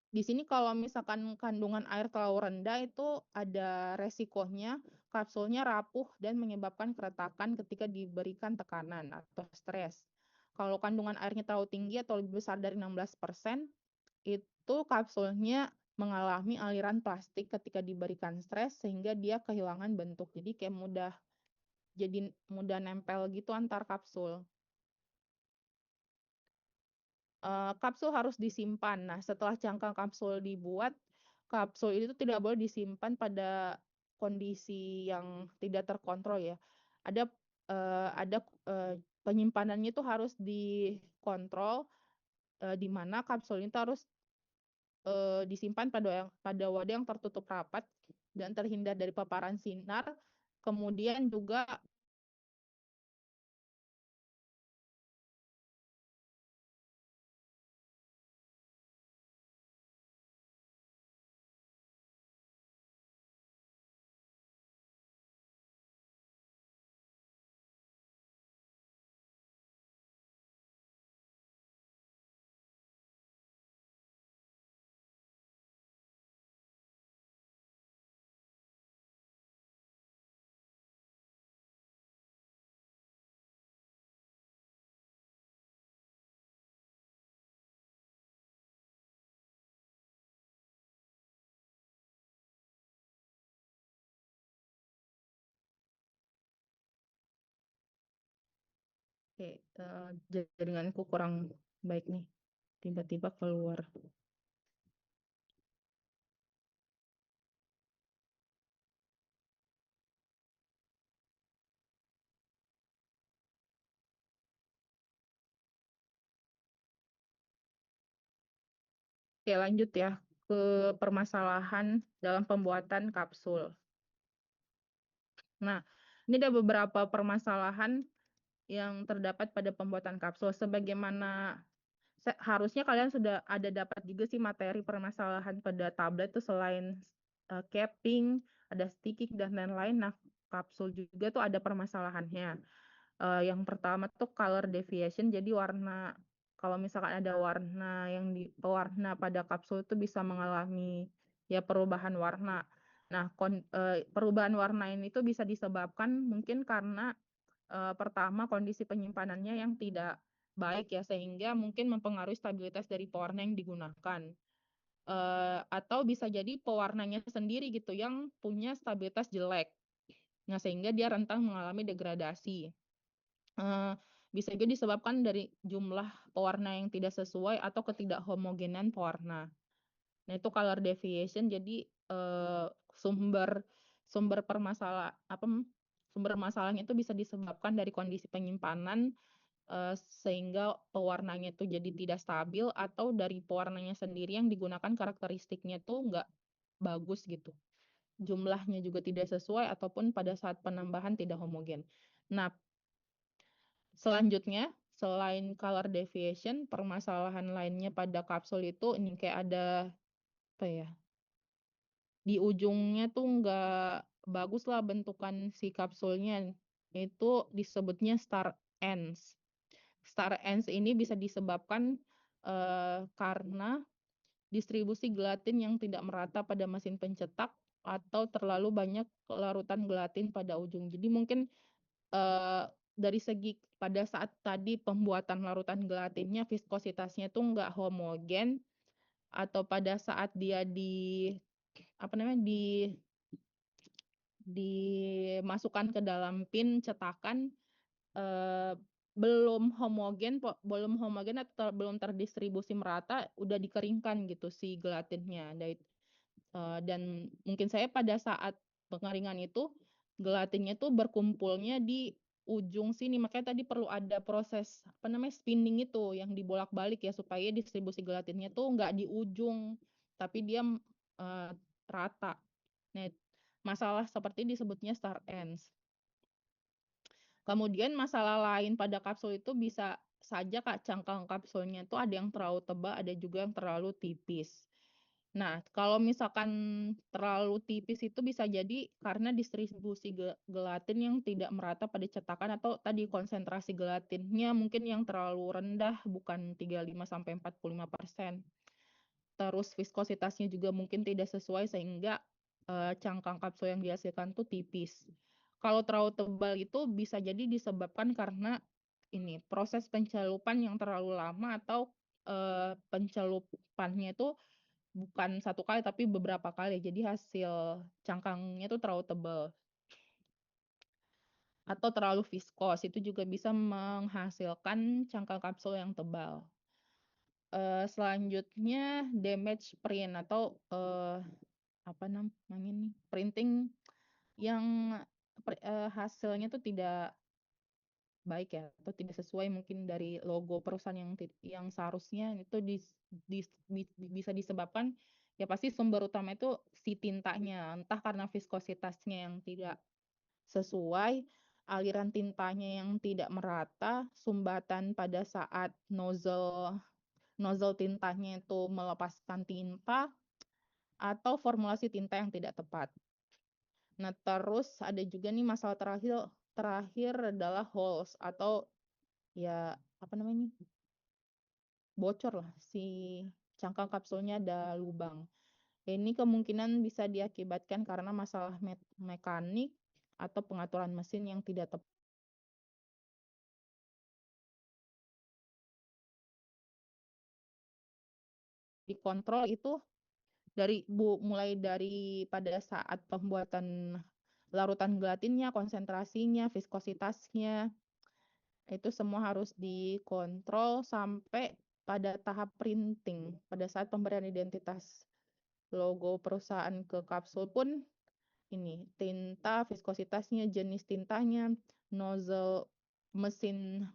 Di sini kalau misalkan kandungan air terlalu rendah itu ada resikonya kapsulnya rapuh dan menyebabkan keretakan ketika diberikan tekanan atau stres. Kalau kandungan airnya terlalu tinggi atau lebih besar dari 16%, itu kapsulnya mengalami aliran plastik ketika diberikan stres sehingga dia kehilangan bentuk. Jadi kayak mudah nempel gitu antar kapsul. Kapsul harus disimpan. Nah, setelah cangkang kapsul dibuat, kapsul itu tidak boleh disimpan pada kondisi yang tidak terkontrol ya. Ada penyimpanannya itu harus dikontrol, di mana kapsul itu harus disimpan pada wadah yang tertutup rapat dan terhindar dari paparan sinar. Kemudian juga jaringanku kurang baik nih. Tiba-tiba keluar. Oke, lanjut ya ke permasalahan dalam pembuatan kapsul. Nah, ini ada beberapa permasalahan yang terdapat pada pembuatan kapsul. Sebagaimana harusnya kalian sudah ada dapat juga sih materi permasalahan pada tablet itu selain capping, ada sticking dan lain-lain. Nah, kapsul juga tuh ada permasalahannya. Yang pertama tuh color deviation, jadi kalau misalkan ada pewarna pada kapsul itu bisa mengalami ya perubahan warna. Nah, perubahan warna ini tuh bisa disebabkan mungkin karena pertama kondisi penyimpanannya yang tidak baik ya, sehingga mungkin mempengaruhi stabilitas dari pewarna yang digunakan. Atau bisa jadi pewarnanya sendiri gitu yang punya stabilitas jelek. Nah, sehingga dia rentan mengalami degradasi. Bisa juga disebabkan dari jumlah pewarna yang tidak sesuai atau ketidakhomogenan pewarna. Nah, itu color deviation. Jadi sumber masalahnya itu bisa disebabkan dari kondisi penyimpanan, sehingga pewarnanya itu jadi tidak stabil, atau dari pewarnanya sendiri yang digunakan karakteristiknya tuh nggak bagus gitu. Jumlahnya juga tidak sesuai ataupun pada saat penambahan tidak homogen. Nah, selanjutnya, selain color deviation, permasalahan lainnya pada kapsul itu ini kayak ada di ujungnya tuh nggak bagus lah bentukan si kapsulnya. Itu disebutnya star ends. Star ends ini bisa disebabkan karena distribusi gelatin yang tidak merata pada mesin pencetak atau terlalu banyak larutan gelatin pada ujung. Jadi mungkin dari segi pada saat tadi pembuatan larutan gelatinnya viskositasnya tuh nggak homogen, atau pada saat dia dimasukkan ke dalam pin cetakan, belum homogen atau belum terdistribusi merata, udah dikeringkan gitu si gelatinnya. Dan mungkin saya pada saat pengeringan itu, gelatinnya tuh berkumpulnya di ujung sini, makanya tadi perlu ada proses, spinning itu, yang dibolak-balik ya, supaya distribusi gelatinnya tuh nggak di ujung, tapi dia, rata. Nah, masalah seperti disebutnya star ends. Kemudian masalah lain pada kapsul itu bisa saja cangkang kapsulnya itu ada yang terlalu tebal, ada juga yang terlalu tipis. Nah, kalau misalkan terlalu tipis itu bisa jadi karena distribusi gelatin yang tidak merata pada cetakan, atau tadi konsentrasi gelatinnya mungkin yang terlalu rendah, bukan 35-45%. Terus viskositasnya juga mungkin tidak sesuai, sehingga cangkang kapsul yang dihasilkan tuh tipis. Kalau terlalu tebal itu bisa jadi disebabkan karena ini proses pencelupan yang terlalu lama, atau pencelupannya itu bukan satu kali tapi beberapa kali. Jadi hasil cangkangnya itu terlalu tebal atau terlalu viskos, itu juga bisa menghasilkan cangkang kapsul yang tebal. Selanjutnya damage print atau apa namanya nih, printing yang hasilnya tuh tidak baik ya, atau tidak sesuai mungkin dari logo perusahaan yang seharusnya, itu bisa disebabkan ya pasti sumber utama itu si tintanya, entah karena viskositasnya yang tidak sesuai, aliran tintanya yang tidak merata, sumbatan pada saat nozzle tintanya itu melepaskan tinta, atau formulasi tinta yang tidak tepat. Nah, terus ada juga nih masalah terakhir adalah holes, atau ya bocor lah, si cangkang kapsulnya ada lubang. Ini kemungkinan bisa diakibatkan karena masalah mekanik atau pengaturan mesin yang tidak tepat. Dikontrol itu mulai dari pada saat pembuatan larutan gelatinnya, konsentrasinya, viskositasnya, itu semua harus dikontrol sampai pada tahap printing. Pada saat pemberian identitas logo perusahaan ke kapsul pun ini tinta, viskositasnya, jenis tintanya, nozzle, mesin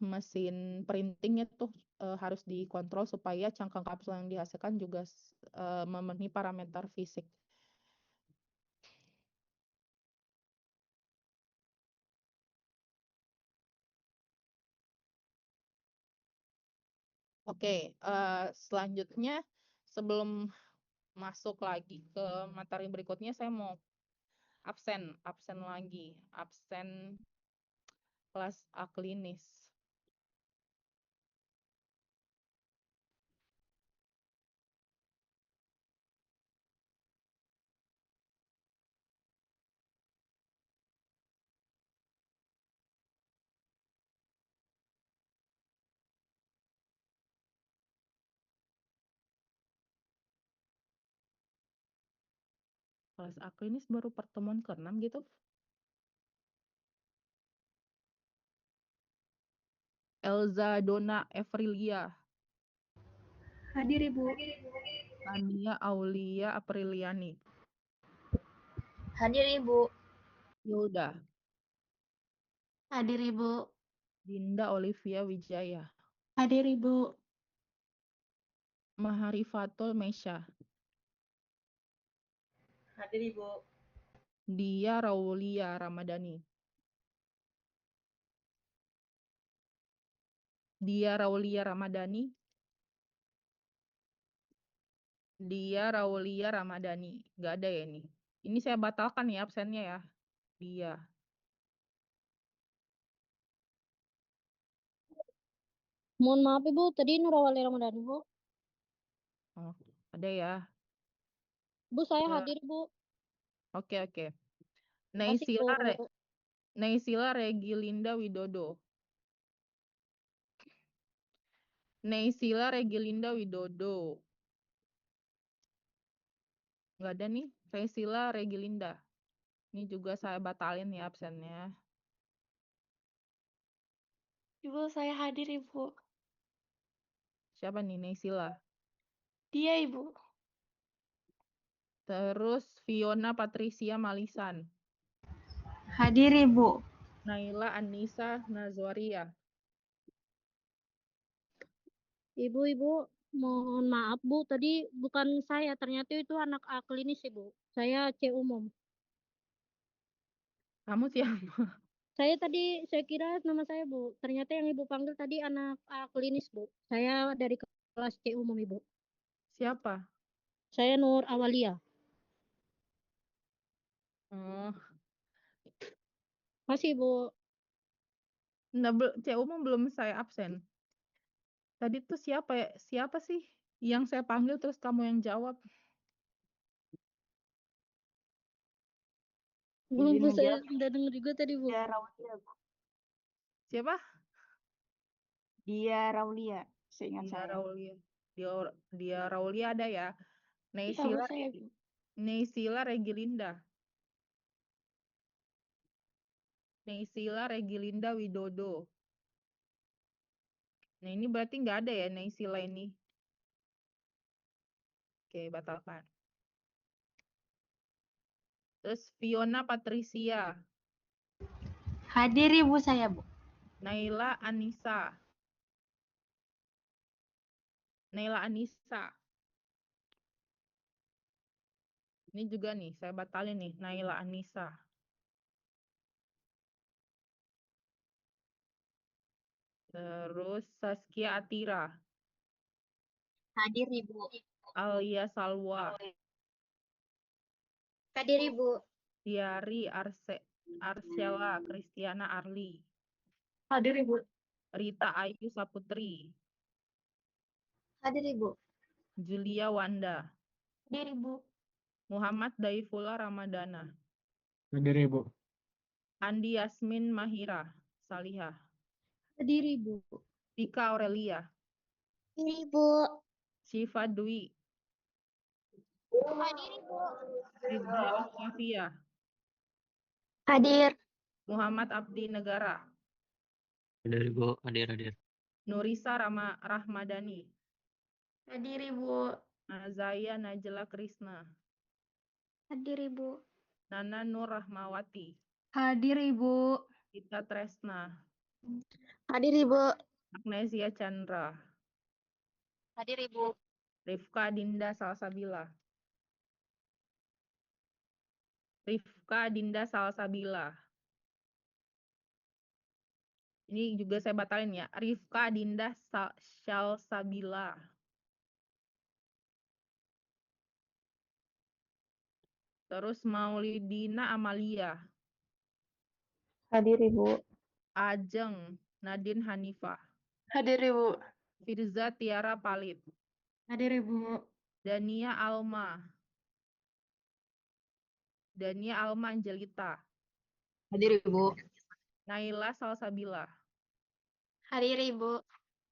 printingnya tuh harus dikontrol supaya cangkang kapsul yang dihasilkan juga memenuhi parameter fisik. Oke, selanjutnya sebelum masuk lagi ke materi berikutnya, saya mau absen lagi, absen kelas A klinis. Kelas A klinis baru pertemuan ke-6 gitu. Elza Dona Evrilia. Hadir Ibu. Ania Aulia Apriliani. Hadir Ibu. Yulda. Hadir Ibu. Dinda Olivia Wijaya. Hadir Ibu. Maharifatul Mesya. Hadir Ibu. Dia Raulia Ramadhani. Dia Raulia Ramadhani. Dia Raulia Ramadhani. Nggak ada ya ini. Ini saya batalkan ya absennya ya. Dia. Mohon maaf Ibu, tadi Nurawali Ramadhani Bu. Oh, ada ya. Bu, saya Eh, hadir Bu. Oke. Makasih Bu. Neisila Regilinda Widodo. Neisila Regilinda Widodo. Nggak ada nih. Neisila Regilinda. Ini juga saya batalin ya absennya. Ibu, saya hadir, Ibu. Siapa nih? Naysila. Dia, Ibu. Terus Fiona Patricia Malisan. Hadir, Ibu. Naila Anissa Nazwaria. Ibu, mohon maaf Bu, tadi bukan saya, ternyata itu anak A klinis Ibu. Saya C umum. Kamu siapa? Saya kira nama saya Bu, ternyata yang Ibu panggil tadi anak A klinis Bu. Saya dari kelas C umum Ibu. Siapa? Saya Nur Awalia. Oh, Masih Bu. C umum belum saya absen. Tadi tuh siapa ya? Siapa sih yang saya panggil terus kamu yang jawab? Belum Izin Bu, saya menjawab. udah denger juga tadi Bu. Dia Raulia, Bu. Siapa? Dia Raulia, seingat Dia saya. Raulia. Dia Raulia ada ya. Iya, Bu, saya, Bu. Naysila Regilinda. Naysila Regilinda Widodo. Nah ini berarti nggak ada ya Naysila ini. Oke, batalkan. Terus Fiona Patricia. Hadir, Ibu, saya, Bu. Naila Anissa. Naila Anissa. Ini juga nih, saya batalin nih, Naila Anissa. Terus Saskia Atira. Hadir, Ibu. Alia Salwa. Hadir, Ibu. Diari Arsela Kristiana Arli. Hadir, Ibu. Rita Ayu Saputri. Hadir, Ibu. Julia Wanda. Hadir, Ibu. Muhammad Daifullah Ramadana. Hadir Ibu. Andi Yasmin Mahira Salihah. Hadir Ibu. Tika Aurelia. Hadir, Ibu. Syifa Dwi. Hadir, Ibu. Ridho Octavia. Hadir. Muhammad Abdi Negara. Hadir Ibu. Hadir. Nurisa Rahmadani. Hadir, Ibu. Azaya Najla Krisna. Hadir, Ibu. Nana Nur Rahmawati. Hadir, Ibu. Ita Tresna. Hadir, Ibu. Agnesia Chandra. Hadir, Ibu. Rifka Dinda Salsabila. Rifka Dinda Salsabila. Ini juga saya batalin ya. Rifka Dinda Salsabila. Terus Maulidina Amalia. Hadir, Ibu. Ajeng Nadine Hanifah. Hadir, Ibu. Firza Tiara Palit. Hadir, Ibu. Dania Alma. Dania Alma Angelita. Hadir, Ibu. Naila Salsabila. Hadir, Ibu.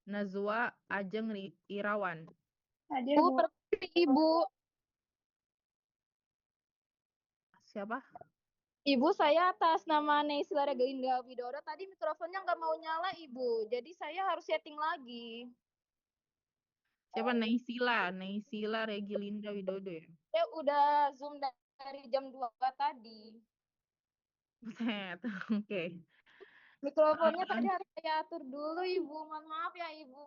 Nazwa Ajeng Irawan. Hadir, Bu. Ibu. Siapa? Ibu, saya atas nama Naysila Regelinda Widodo tadi mikrofonnya nggak mau nyala Ibu, jadi saya harus setting lagi. Siapa? Naysila Regilinda Widodo ya? Saya udah Zoom dari jam 2 tadi. Buset, oke. Mikrofonnya tadi harus saya atur dulu Ibu, mohon maaf ya Ibu.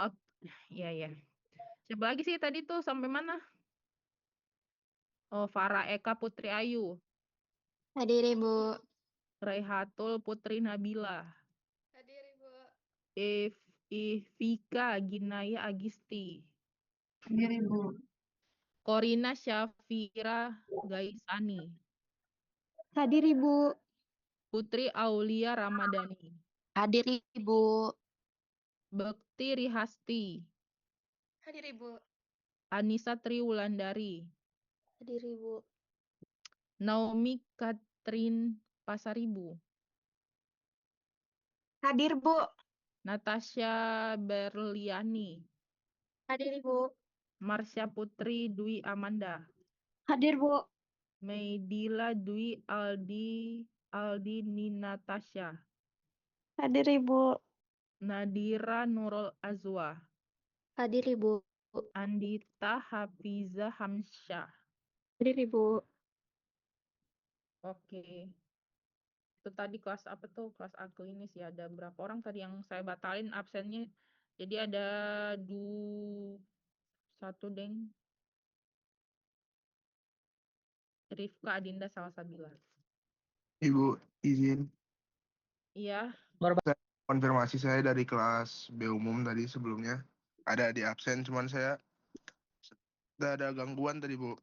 Oh, iya. Siapa lagi sih tadi tuh sampai mana? Oh, Farah Eka Putri Ayu. Hadir, Ibu. Raihatul Putri Nabila. Hadir Ibu. Vika Ginaya Agisti. Hadir, Ibu. Korina Syafira Gaisani. Hadir, Ibu. Putri Aulia Ramadhani. Hadir, Ibu. Bekti Rihasti. Hadir Ibu. Anissa Triwulandari. Hadir Ibu. Naomi Katrin Pasaribu. Hadir, Bu. Natasha Berliani. Hadir, Ibu. Marsha Putri Dwi Amanda. Hadir, Bu. Meidila Dwi Aldi Ninatasha. Hadir Ibu. Nadira Nurul Azwa, Hadir Ibu. Andita Hafiza Hamsyah. Hadir Ibu. Oke. Itu tadi kelas apa tuh? Kelas klinis ya. Ada berapa orang tadi yang saya batalin absennya? Jadi ada satu deng. Rifka Adinda Salsabila. Ibu izin Iya, konfirmasi saya dari kelas B umum tadi sebelumnya ada di absen, cuman saya ada gangguan tadi Bu.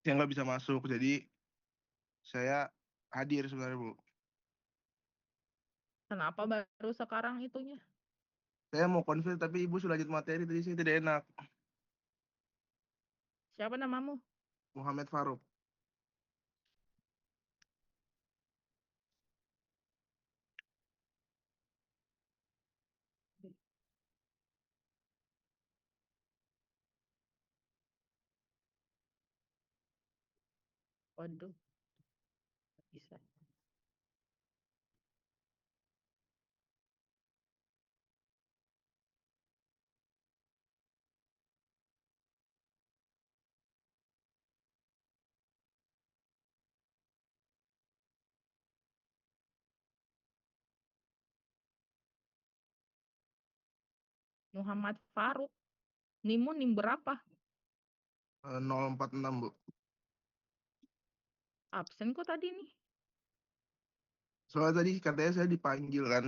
Saya nggak bisa masuk, jadi saya hadir sebenarnya Bu. kenapa baru sekarang itunya? Saya mau konfir tapi Ibu sudah lanjut materi tadi, saya tidak enak. Siapa namamu? Muhammad Faruk. Waduh, bisa. Muhammad Faruk. Nimu nim berapa? 046 Bu. Absen kok tadi nih? Soalnya tadi katanya saya dipanggil kan.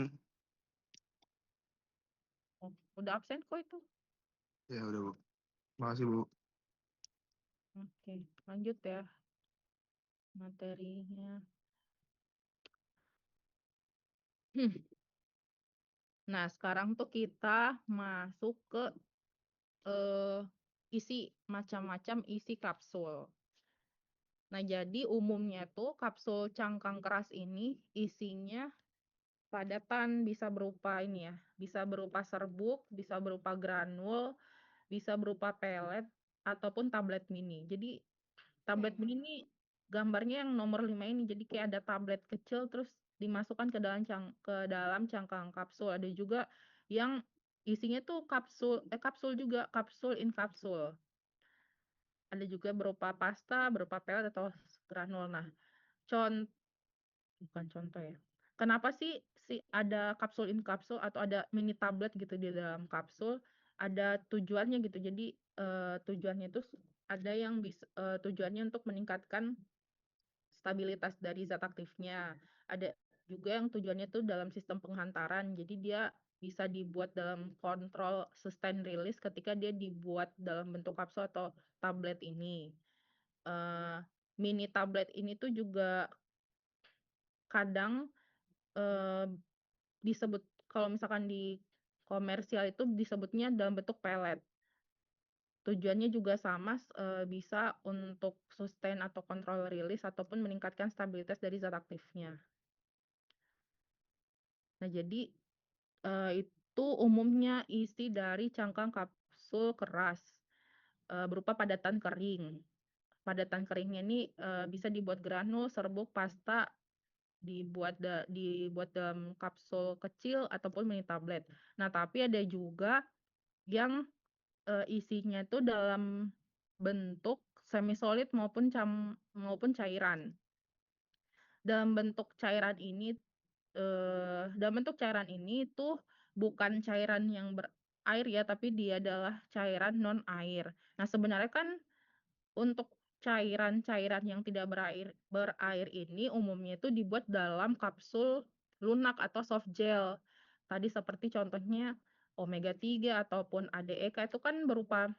Oh, udah absen kok itu. Ya udah Bu. Makasih Bu. Oke, lanjut ya. Materinya. Nah, sekarang tuh kita masuk ke isi macam-macam isi kapsul. Nah, jadi umumnya tuh kapsul cangkang keras ini isinya padatan, bisa berupa ini ya, bisa berupa serbuk, bisa berupa granul, bisa berupa pelet ataupun tablet mini. Jadi tablet mini ini gambarnya yang nomor 5 ini. Jadi kayak ada tablet kecil terus dimasukkan ke dalam cangkang kapsul. Ada juga yang isinya tuh kapsul juga, kapsul in kapsul. Ada juga berupa pasta, berupa pelet atau granul. Nah, bukan contoh ya. Kenapa sih ada kapsul in kapsul atau ada mini tablet gitu di dalam kapsul? Ada tujuannya gitu. Jadi tujuannya itu ada yang tujuannya untuk meningkatkan stabilitas dari zat aktifnya. Ada juga yang tujuannya itu dalam sistem penghantaran. Jadi dia bisa dibuat dalam kontrol sustain release ketika dia dibuat dalam bentuk kapsul atau tablet ini. Mini tablet ini tuh juga kadang disebut, kalau misalkan di komersial itu disebutnya dalam bentuk pelet. Tujuannya juga sama, bisa untuk sustain atau kontrol release ataupun meningkatkan stabilitas dari zat aktifnya. Nah, jadi itu umumnya isi dari cangkang kapsul keras berupa padatan kering. Padatan keringnya ini bisa dibuat granul, serbuk, pasta, dibuat dalam kapsul kecil ataupun mini tablet. Nah, tapi ada juga yang isinya itu dalam bentuk semi solid maupun cairan. Dalam bentuk cairan ini itu bukan cairan yang berair ya, tapi dia adalah cairan non air. Nah, sebenarnya kan untuk cairan-cairan yang tidak berair ini umumnya itu dibuat dalam kapsul lunak atau soft gel. Tadi seperti contohnya omega 3 ataupun ADEK itu kan berupa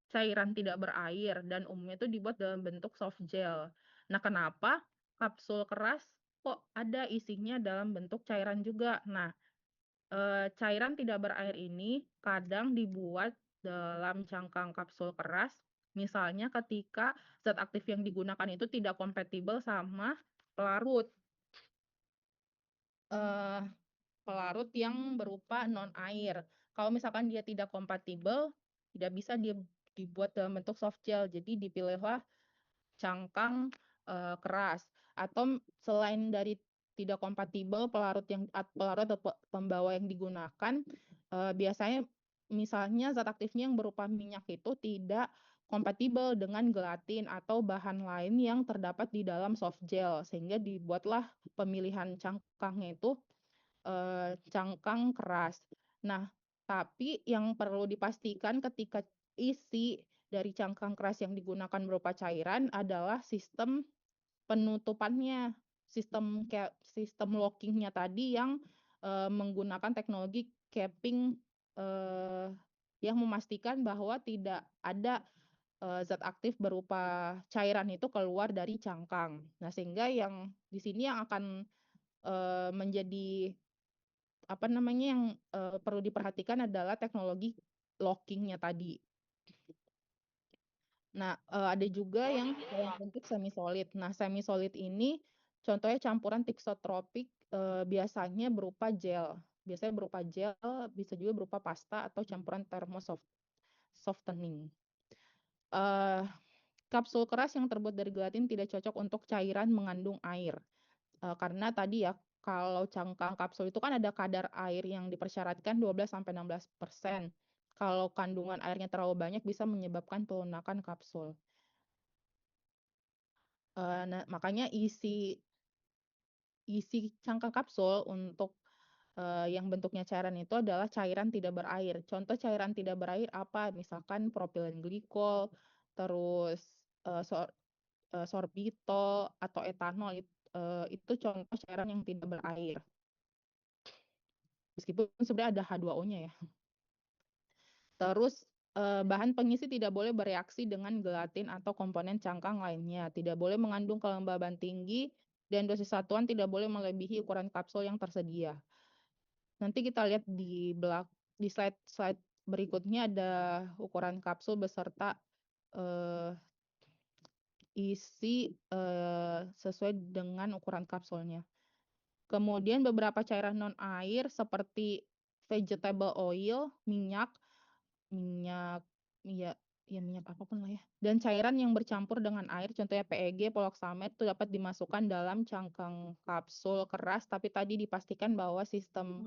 cairan tidak berair dan umumnya itu dibuat dalam bentuk soft gel. Nah, kenapa kapsul keras kok ada isinya dalam bentuk cairan juga? Nah, cairan tidak berair ini kadang dibuat dalam cangkang kapsul keras, misalnya ketika zat aktif yang digunakan itu tidak kompatibel sama pelarut. Pelarut yang berupa non-air. Kalau misalkan dia tidak kompatibel, tidak bisa dibuat dalam bentuk soft gel. Jadi dipilihlah cangkang keras. Atau selain dari tidak kompatibel pelarut atau pembawa yang digunakan, biasanya misalnya zat aktifnya yang berupa minyak itu tidak kompatibel dengan gelatin atau bahan lain yang terdapat di dalam soft gel, sehingga dibuatlah pemilihan cangkangnya itu cangkang keras. Nah, tapi yang perlu dipastikan ketika isi dari cangkang keras yang digunakan berupa cairan adalah sistem penutupannya, sistem lockingnya tadi yang menggunakan teknologi capping yang memastikan bahwa tidak ada zat aktif berupa cairan itu keluar dari cangkang. Nah, sehingga yang di sini yang akan menjadi yang perlu diperhatikan adalah teknologi lockingnya tadi. Nah, ada juga yang dalam bentuk semi solid. Nah, semi solid ini contohnya campuran tiksotropik, biasanya berupa gel. Biasanya berupa gel, bisa juga berupa pasta atau campuran softening. Kapsul keras yang terbuat dari gelatin tidak cocok untuk cairan mengandung air. Karena tadi ya, kalau cangkang kapsul itu kan ada kadar air yang dipersyaratkan 12-16%. Kalau kandungan airnya terlalu banyak bisa menyebabkan pelunakan kapsul. Nah, makanya isi cangkang kapsul untuk yang bentuknya cairan itu adalah cairan tidak berair. Contoh cairan tidak berair apa? Misalkan propilen glikol, terus sorbitol atau etanol, itu contoh cairan yang tidak berair. Meskipun sebenarnya ada H2O-nya ya. Terus bahan pengisi tidak boleh bereaksi dengan gelatin atau komponen cangkang lainnya. Tidak boleh mengandung kelembaban tinggi dan dosis satuan tidak boleh melebihi ukuran kapsul yang tersedia. Nanti kita lihat di slide berikutnya ada ukuran kapsul beserta isi sesuai dengan ukuran kapsulnya. Kemudian beberapa cairan non-air seperti vegetable oil, minyak apapun lah ya. Dan cairan yang bercampur dengan air, contohnya PEG, poloxamet itu dapat dimasukkan dalam cangkang kapsul keras, tapi tadi dipastikan bahwa sistem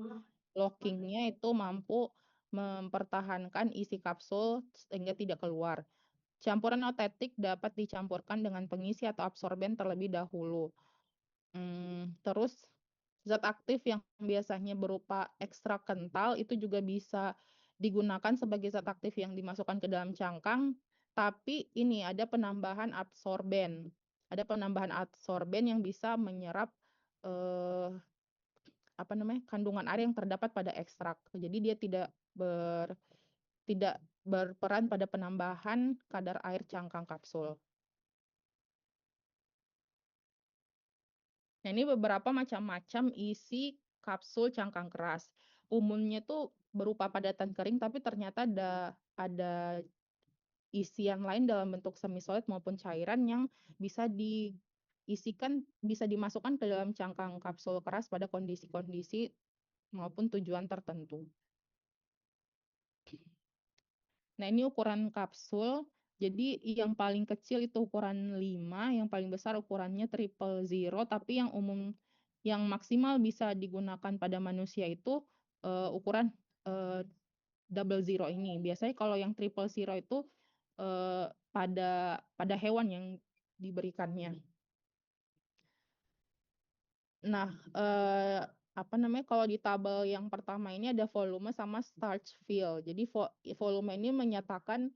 lockingnya itu mampu mempertahankan isi kapsul sehingga tidak keluar. Campuran otetik dapat dicampurkan dengan pengisi atau absorben terlebih dahulu. Terus zat aktif yang biasanya berupa ekstrak kental itu juga bisa digunakan sebagai zat aktif yang dimasukkan ke dalam cangkang, tapi ini ada penambahan absorben. Ada penambahan absorben yang bisa menyerap kandungan air yang terdapat pada ekstrak. Jadi dia tidak berperan pada penambahan kadar air cangkang kapsul. Nah, ini beberapa macam-macam isi kapsul cangkang keras. Umumnya tuh berupa padatan kering, tapi ternyata ada isian lain dalam bentuk semi solid maupun cairan yang bisa dimasukkan ke dalam cangkang kapsul keras pada kondisi-kondisi maupun tujuan tertentu. Nah, ini ukuran kapsul. Jadi yang paling kecil itu ukuran 5, yang paling besar ukurannya 000, tapi yang maksimal bisa digunakan pada manusia itu ukuran 00 ini. Biasanya kalau yang 000 itu pada hewan yang diberikannya. Nah, kalau di tabel yang pertama ini ada volume sama starch fill. Jadi volume ini menyatakan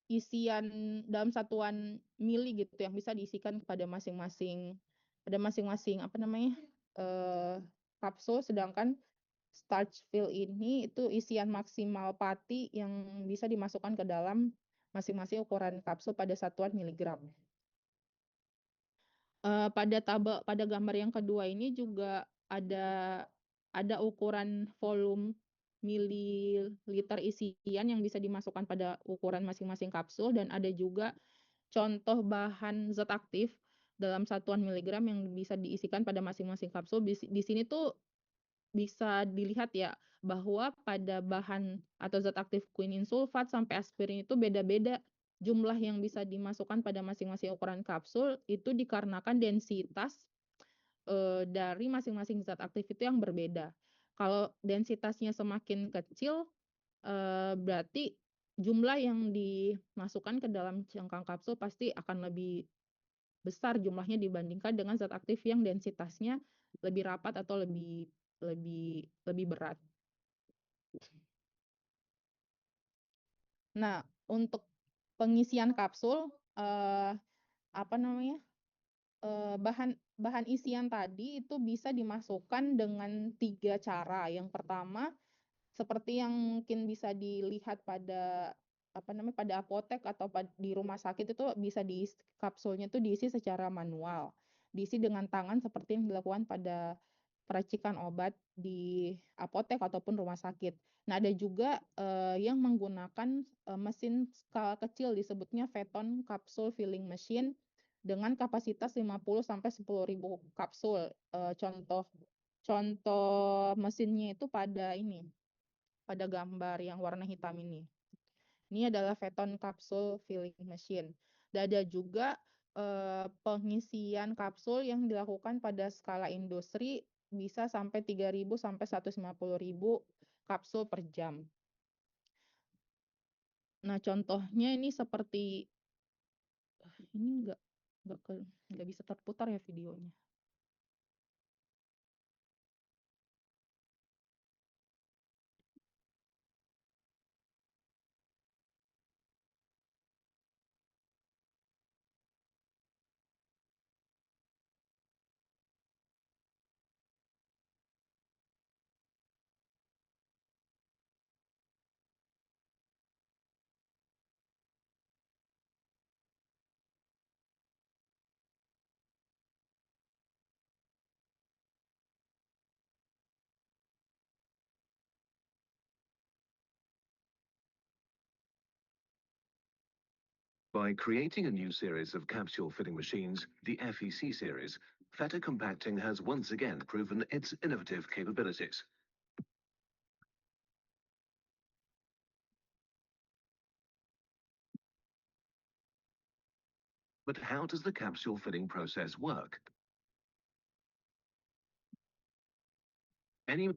isian dalam satuan mili gitu yang bisa diisikan pada masing-masing kapsul, sedangkan starch fill ini itu isian maksimal pati yang bisa dimasukkan ke dalam masing-masing ukuran kapsul pada satuan miligram. Pada gambar yang kedua ini juga ada ukuran volume mililiter isian yang bisa dimasukkan pada ukuran masing-masing kapsul, dan ada juga contoh bahan zat aktif dalam satuan miligram yang bisa diisikan pada masing-masing kapsul. Di sini tuh bisa dilihat ya bahwa pada bahan atau zat aktif quinine sulfat sampai aspirin itu beda-beda jumlah yang bisa dimasukkan pada masing-masing ukuran kapsul. Itu dikarenakan densitas dari masing-masing zat aktif itu yang berbeda. Kalau densitasnya semakin kecil, berarti jumlah yang dimasukkan ke dalam cangkang kapsul pasti akan lebih besar jumlahnya dibandingkan dengan zat aktif yang densitasnya lebih rapat atau lebih berat. Nah, untuk pengisian kapsul, bahan isian tadi itu bisa dimasukkan dengan 3 cara. Yang pertama, seperti yang mungkin bisa dilihat pada pada apotek atau di rumah sakit itu bisa kapsulnya itu diisi secara manual. Diisi dengan tangan seperti yang dilakukan pada peracikan obat di apotek ataupun rumah sakit. Nah, ada juga yang menggunakan mesin skala kecil disebutnya Phaeton Capsule Filling Machine dengan kapasitas 50 sampai 10.000 kapsul. Contoh mesinnya itu pada gambar yang warna hitam ini. Ini adalah Phaeton Capsule Filling Machine. Dan ada juga pengisian kapsul yang dilakukan pada skala industri bisa sampai 3.000 sampai 150.000 kapsul per jam. Nah, contohnya ini seperti ini nggak bisa terputar ya videonya. By creating a new series of capsule filling machines, the FEC series, Feta Compacting has once again proven its innovative capabilities. But how does the capsule filling process work? Any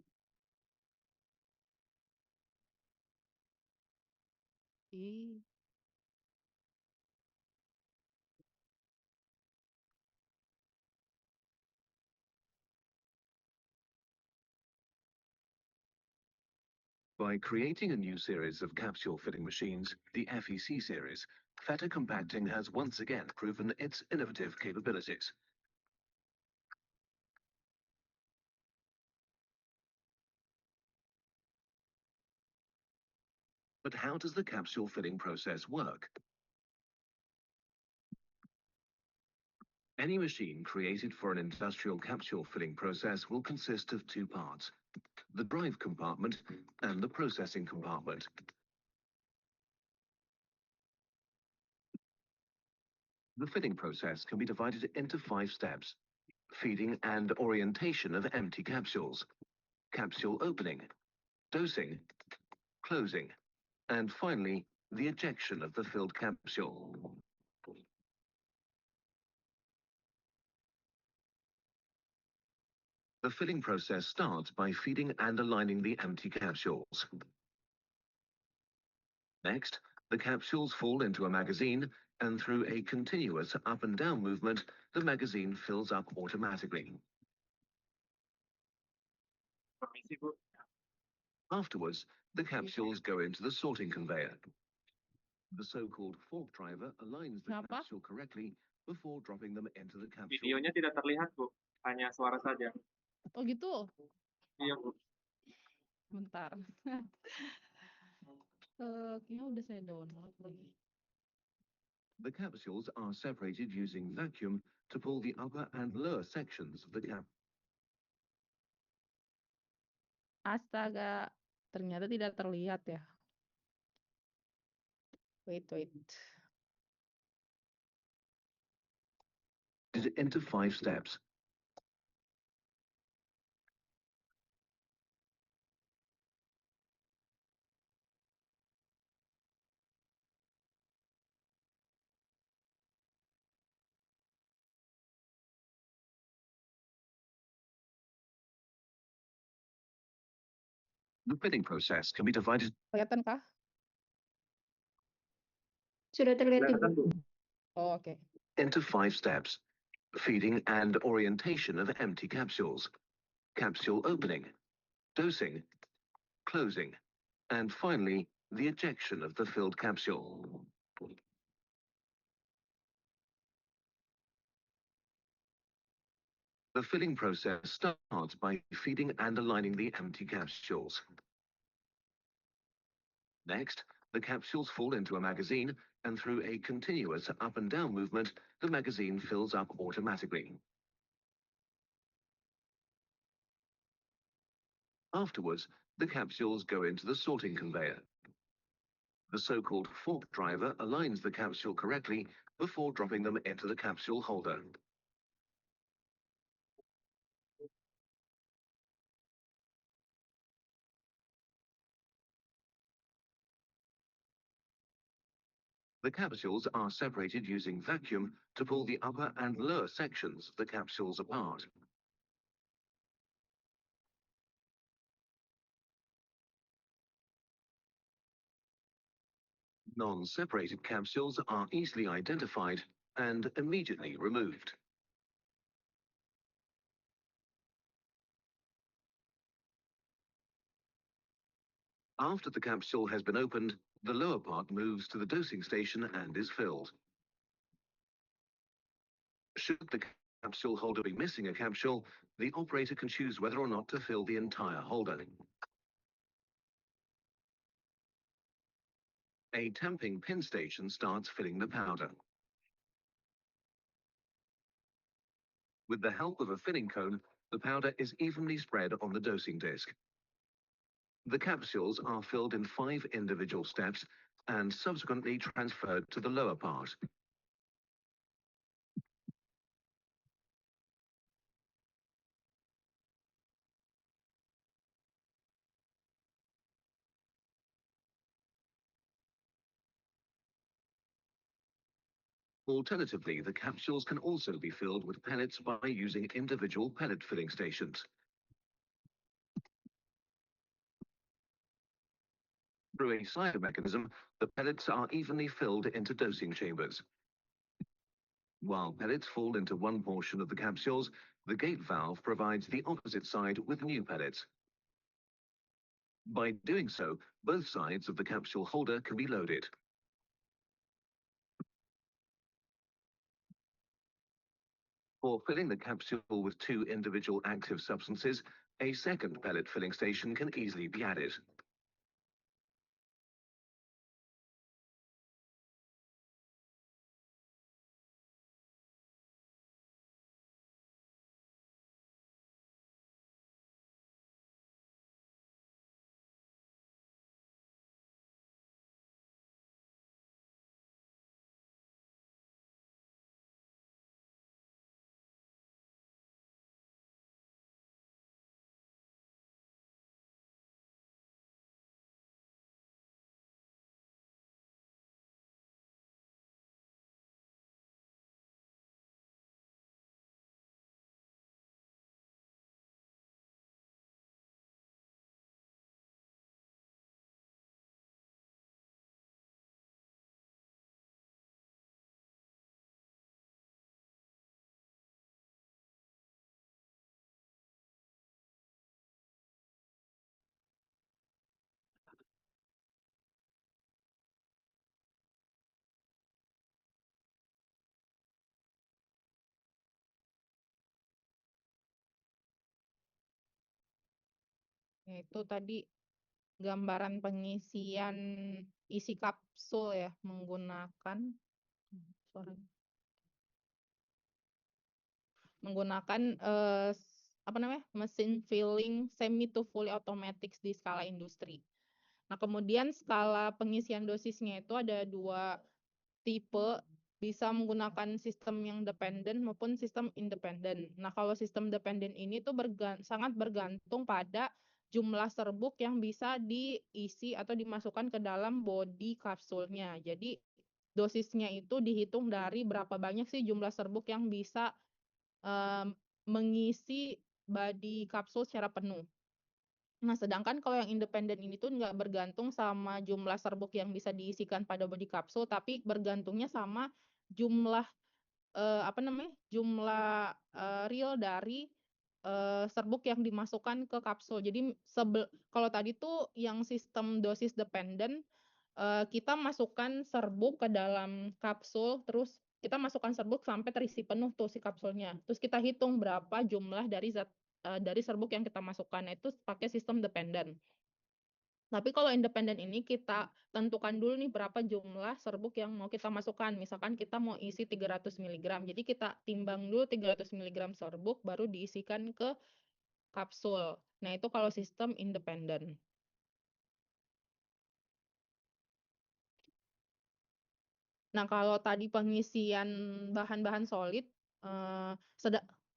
By creating a new series of capsule filling machines, the FEC series, Feta Compacting has once again proven its innovative capabilities. But how does the capsule filling process work? Any machine created for an industrial capsule filling process will consist of 2 parts, the drive compartment and the processing compartment. The filling process can be divided into 5 steps: feeding and orientation of empty capsules, capsule opening, dosing, closing, and finally, the ejection of the filled capsule. The filling process starts by feeding and aligning the empty capsules. Next, the capsules fall into a magazine, and through a continuous up and down movement, the magazine fills up automatically. Afterwards, the capsules go into the sorting conveyor. The so-called fork driver aligns the capsule correctly before dropping them into the capsule. Videonya tidak terlihat, Bu. Hanya suara saja. Oh gitu? Iya, Bu. Bentar. Kayaknya udah saya download lagi. The capsules are separated using vacuum to pull the upper and lower sections of the cap. Astaga, ternyata tidak terlihat ya. Wait. Into 5 steps. The filling process can be divided Kelihatan kah? Sudah terlihat Ibu. Kelihatan, Bu. Oh, oke. into 5 steps: feeding and orientation of empty capsules, capsule opening, dosing, closing, and finally, the ejection of the filled capsule. The filling process starts by feeding and aligning the empty capsules. Next, the capsules fall into a magazine, and through a continuous up and down movement, the magazine fills up automatically. Afterwards, the capsules go into the sorting conveyor. The so-called fork driver aligns the capsule correctly before dropping them into the capsule holder. The capsules are separated using vacuum to pull the upper and lower sections of the capsules apart. Non-separated capsules are easily identified and immediately removed. After the capsule has been opened, the lower part moves to the dosing station and is filled. Should the capsule holder be missing a capsule, the operator can choose whether or not to fill the entire holder. A tamping pin station starts filling the powder. With the help of a filling cone, the powder is evenly spread on the dosing disc. The capsules are filled in 5 individual steps and subsequently transferred to the lower part. Alternatively, the capsules can also be filled with pellets by using individual pellet filling stations. Through a slider mechanism, the pellets are evenly filled into dosing chambers. While pellets fall into one portion of the capsules, the gate valve provides the opposite side with new pellets. By doing so, both sides of the capsule holder can be loaded. For filling the capsule with 2 individual active substances, a second pellet filling station can easily be added. Itu tadi gambaran pengisian isi kapsul ya menggunakan apa namanya mesin filling semi to fully automatic di skala industri. Nah kemudian skala pengisian dosisnya itu ada 2 tipe, bisa menggunakan sistem yang dependen maupun sistem independen. Nah kalau sistem dependen ini tuh sangat bergantung pada jumlah serbuk yang bisa diisi atau dimasukkan ke dalam bodi kapsulnya. Jadi dosisnya itu dihitung dari berapa banyak sih jumlah serbuk yang bisa mengisi bodi kapsul secara penuh. Nah, sedangkan kalau yang independen ini tuh nggak bergantung sama jumlah serbuk yang bisa diisikan pada bodi kapsul, tapi bergantungnya sama jumlah jumlah real dari serbuk yang dimasukkan ke kapsul. Jadi kalau tadi tuh yang sistem dosis dependent, kita masukkan serbuk ke dalam kapsul, terus kita masukkan serbuk sampai terisi penuh tuh si kapsulnya. Terus kita hitung berapa jumlah dari serbuk yang kita masukkan. Nah, itu pakai sistem dependent. Tapi kalau independen ini kita tentukan dulu nih berapa jumlah serbuk yang mau kita masukkan. Misalkan kita mau isi 300 mg. Jadi kita timbang dulu 300 mg serbuk baru diisikan ke kapsul. Nah, itu kalau sistem independen. Nah, kalau tadi pengisian bahan-bahan solid,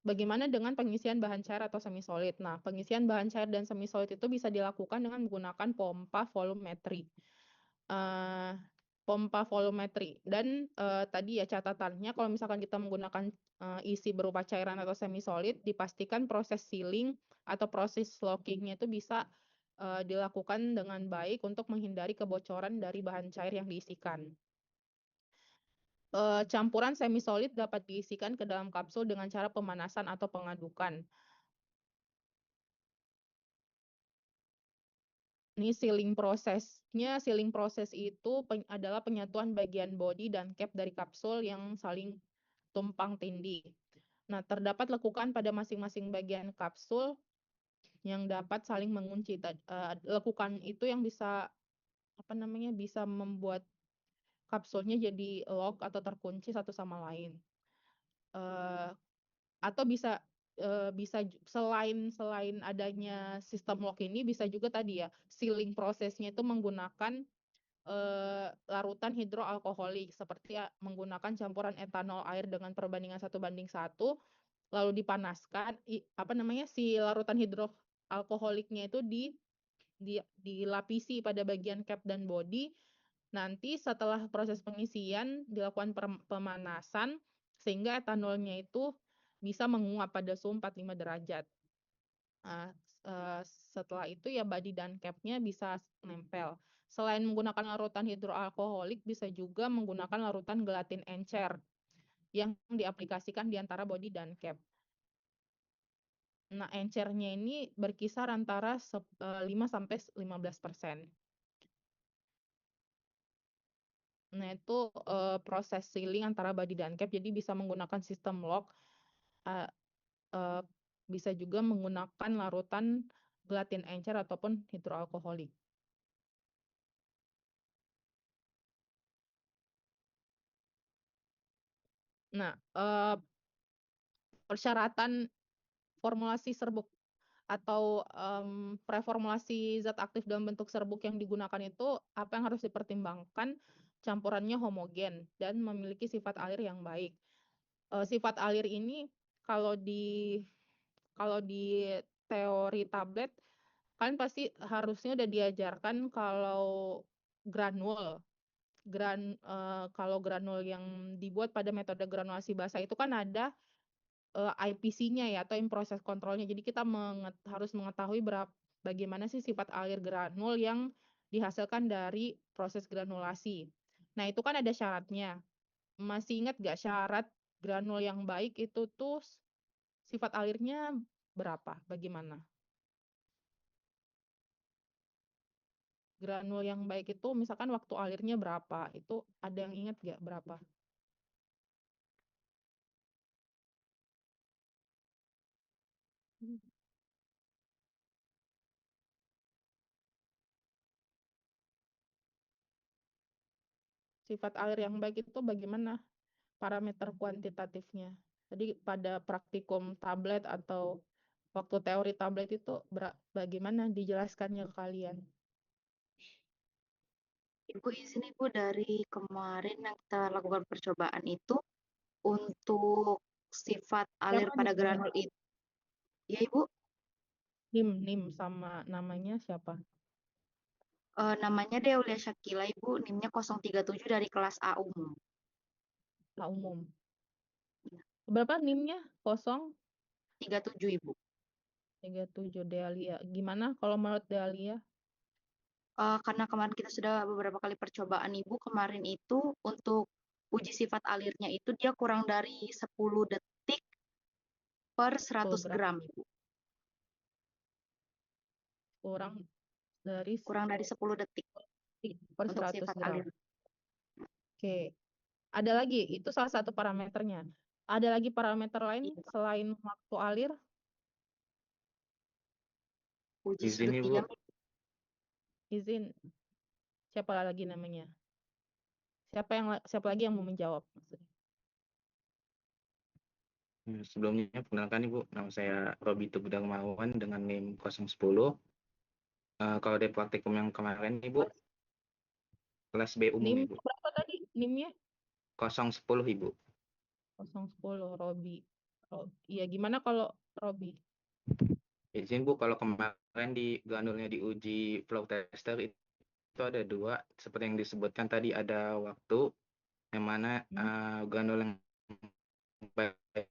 bagaimana dengan pengisian bahan cair atau semi solid? Nah, pengisian bahan cair dan semi solid itu bisa dilakukan dengan menggunakan pompa volumetri. Pompa volumetri. Dan tadi ya catatannya, kalau misalkan kita menggunakan isi berupa cairan atau semi solid, dipastikan proses sealing atau proses lockingnya itu bisa dilakukan dengan baik untuk menghindari kebocoran dari bahan cair yang diisikan. Campuran semi solid dapat diisikan ke dalam kapsul dengan cara pemanasan atau pengadukan. Ini sealing prosesnya. Sealing proses itu adalah penyatuan bagian bodi dan cap dari kapsul yang saling tumpang tindih. Nah, terdapat lekukan pada masing-masing bagian kapsul yang dapat saling mengunci. Lekukan itu yang bisa bisa membuat kapsulnya jadi lock atau terkunci satu sama lain. Atau bisa selain adanya sistem lock ini, bisa juga tadi ya sealing prosesnya itu menggunakan larutan hidroalkoholik, seperti menggunakan campuran etanol air dengan perbandingan 1:1, lalu dipanaskan si larutan hidroalkoholiknya itu dilapisi pada bagian cap dan bodi. Nanti setelah proses pengisian dilakukan pemanasan sehingga etanolnya itu bisa menguap pada suhu 45 derajat. Setelah itu ya body dan cap-nya bisa nempel. Selain menggunakan larutan hidroalkoholik, bisa juga menggunakan larutan gelatin encer yang diaplikasikan di antara body dan cap. Nah, encernya ini berkisar antara 5-15%. Nah, itu proses sealing antara body dan cap, jadi bisa menggunakan sistem lock, bisa juga menggunakan larutan gelatin encer ataupun hidroalkoholik. Nah, persyaratan formulasi serbuk atau preformulasi zat aktif dalam bentuk serbuk yang digunakan itu apa yang harus dipertimbangkan? Campurannya homogen dan memiliki sifat alir yang baik. Sifat alir ini kalau di teori tablet kalian pasti harusnya udah diajarkan kalau kalau granul yang dibuat pada metode granulasi basah itu kan ada IPC-nya ya, atau proses kontrolnya. Jadi kita harus mengetahui bagaimana sih sifat alir granul yang dihasilkan dari proses granulasi. Nah, itu kan ada syaratnya. Masih ingat nggak syarat granul yang baik itu tuh sifat alirnya berapa? Bagaimana? Granul yang baik itu misalkan waktu alirnya berapa? Itu ada yang ingat nggak berapa? Sifat alir yang baik itu bagaimana parameter kuantitatifnya? Jadi pada praktikum tablet atau waktu teori tablet itu bagaimana dijelaskannya ke kalian? Ibu izin Ibu, dari kemarin yang kita lakukan percobaan itu untuk sifat alir Siapa pada nih? granul itu. Ya Ibu, Nim sama namanya siapa? namanya Deulia Syakila Ibu, NIM-nya 037 dari kelas A umum. A umum. Berapa NIM-nya? 0? 37 Ibu. 37 Dealia. Gimana kalau menurut Dealia? Karena kemarin kita sudah beberapa kali percobaan Ibu, kemarin itu untuk uji sifat alirnya itu dia kurang dari 10 detik per 100 gram. gram, Ibu. Kurang dari 10 detik per untuk 100 sifat gram. alir. Oke. Ada lagi, itu salah satu parameternya. Ada lagi parameter lain selain waktu alir? Uji Izin, sudut Ibu. diam. Izin. Siapa lagi namanya? Siapa lagi yang mau menjawab? Maksudnya? Sebelumnya perkenalkan Ibu, nama saya Robi Teguh Darmawan dengan NIM 010. Kalau dari praktikum yang kemarin Ibu, kelas B umum NIM Ibu. berapa tadi? NIM-nya? 010 Ibu. 010 Robi. Iya, gimana kalau Robi? Izin Bu, kalau kemarin di granulnya diuji flow tester itu ada 2, seperti yang disebutkan tadi, ada waktu yang mana granul yang baik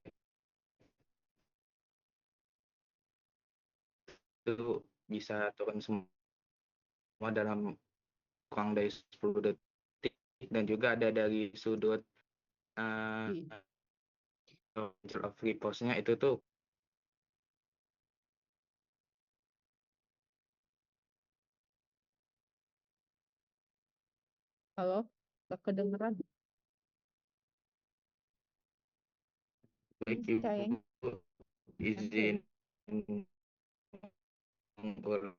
itu bisa turun semua dalam kurang dari 10 detik, dan juga ada dari sudut of repose-nya itu tuh Halo? Gak kedengeran? baik Ibu, Kayaknya. izin ulang.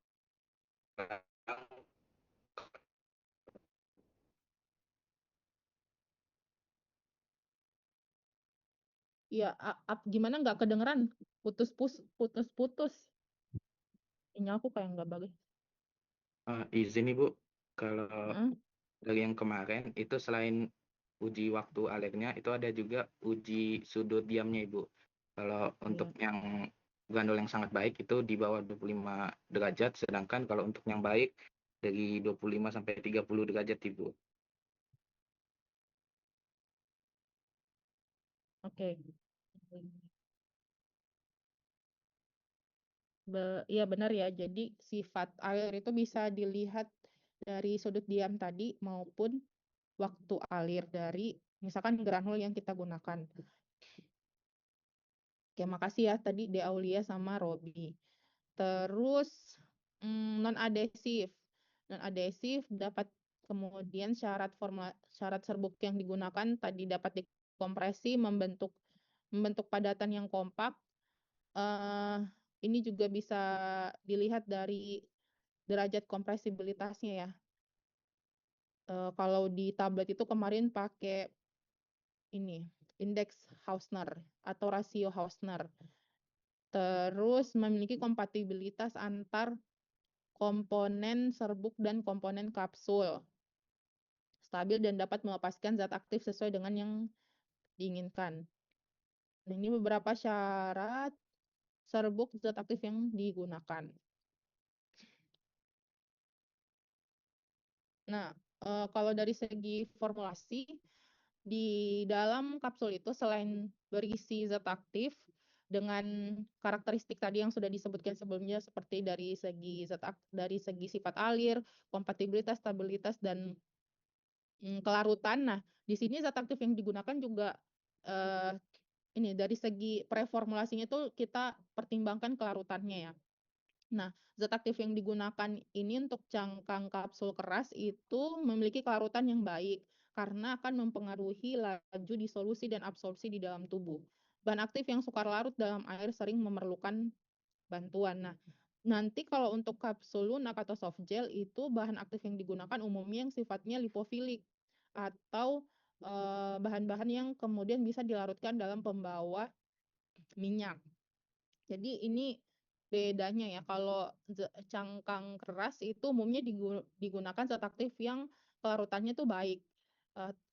Iya, gimana nggak kedengeran? Putus-putus. Ini aku kayak nggak bagus. Izin Ibu, kalau dari yang kemarin itu selain uji waktu alirnya itu ada juga uji sudut diamnya Ibu. Kalau untuk yang granul yang sangat baik itu di bawah 25 derajat, sedangkan kalau untuk yang baik dari 25 sampai 30 derajat Ibu. Oke. Iya benar ya. Jadi sifat alir itu bisa dilihat dari sudut diam tadi maupun waktu alir dari misalkan granul yang kita gunakan. Oke, makasih ya tadi De Aulia sama Robi. Terus non-adesif. Non-adesif dapat kemudian syarat serbuk yang digunakan tadi dapat dikompresi membentuk padatan yang kompak. Ini juga bisa dilihat dari derajat kompresibilitasnya ya. Kalau di tablet itu kemarin pakai ini indeks Hausner atau rasio Hausner. Terus memiliki kompatibilitas antar komponen serbuk dan komponen kapsul. Stabil dan dapat melepaskan zat aktif sesuai dengan yang diinginkan. Nah, ini beberapa syarat serbuk zat aktif yang digunakan. Nah, kalau dari segi formulasi, di dalam kapsul itu selain berisi zat aktif dengan karakteristik tadi yang sudah disebutkan sebelumnya seperti dari segi sifat alir, kompatibilitas, stabilitas, dan kelarutan. Nah, di sini zat aktif yang digunakan juga ini dari segi preformulasinya itu kita pertimbangkan kelarutannya ya. Nah, zat aktif yang digunakan ini untuk cangkang kapsul keras itu memiliki kelarutan yang baik karena akan mempengaruhi laju disolusi dan absorpsi di dalam tubuh. Bahan aktif yang sukar larut dalam air sering memerlukan bantuan. Nah, nanti kalau untuk kapsul lunak atau soft gel itu bahan aktif yang digunakan umumnya yang sifatnya lipofilik atau bahan-bahan yang kemudian bisa dilarutkan dalam pembawa minyak. Jadi ini bedanya ya, kalau cangkang keras itu umumnya digunakan zat aktif yang kelarutannya tuh baik.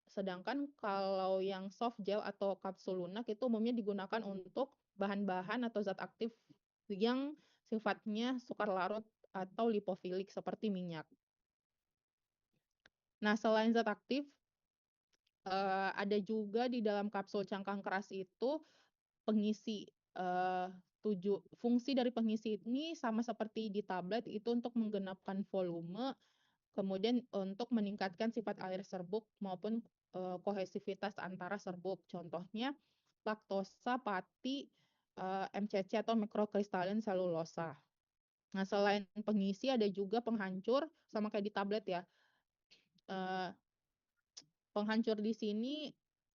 Sedangkan kalau yang soft gel atau kapsul lunak itu umumnya digunakan untuk bahan-bahan atau zat aktif yang sifatnya sukar larut atau lipofilik seperti minyak. Nah, selain zat aktif, ada juga di dalam kapsul cangkang keras itu pengisi Fungsi dari pengisi ini sama seperti di tablet, itu untuk menggenapkan volume, kemudian untuk meningkatkan sifat alir serbuk maupun kohesivitas antara serbuk. Contohnya laktosa, pati, MCC atau mikrokristalin selulosa. Nah, selain pengisi ada juga penghancur, sama kayak di tablet ya. Penghancur di sini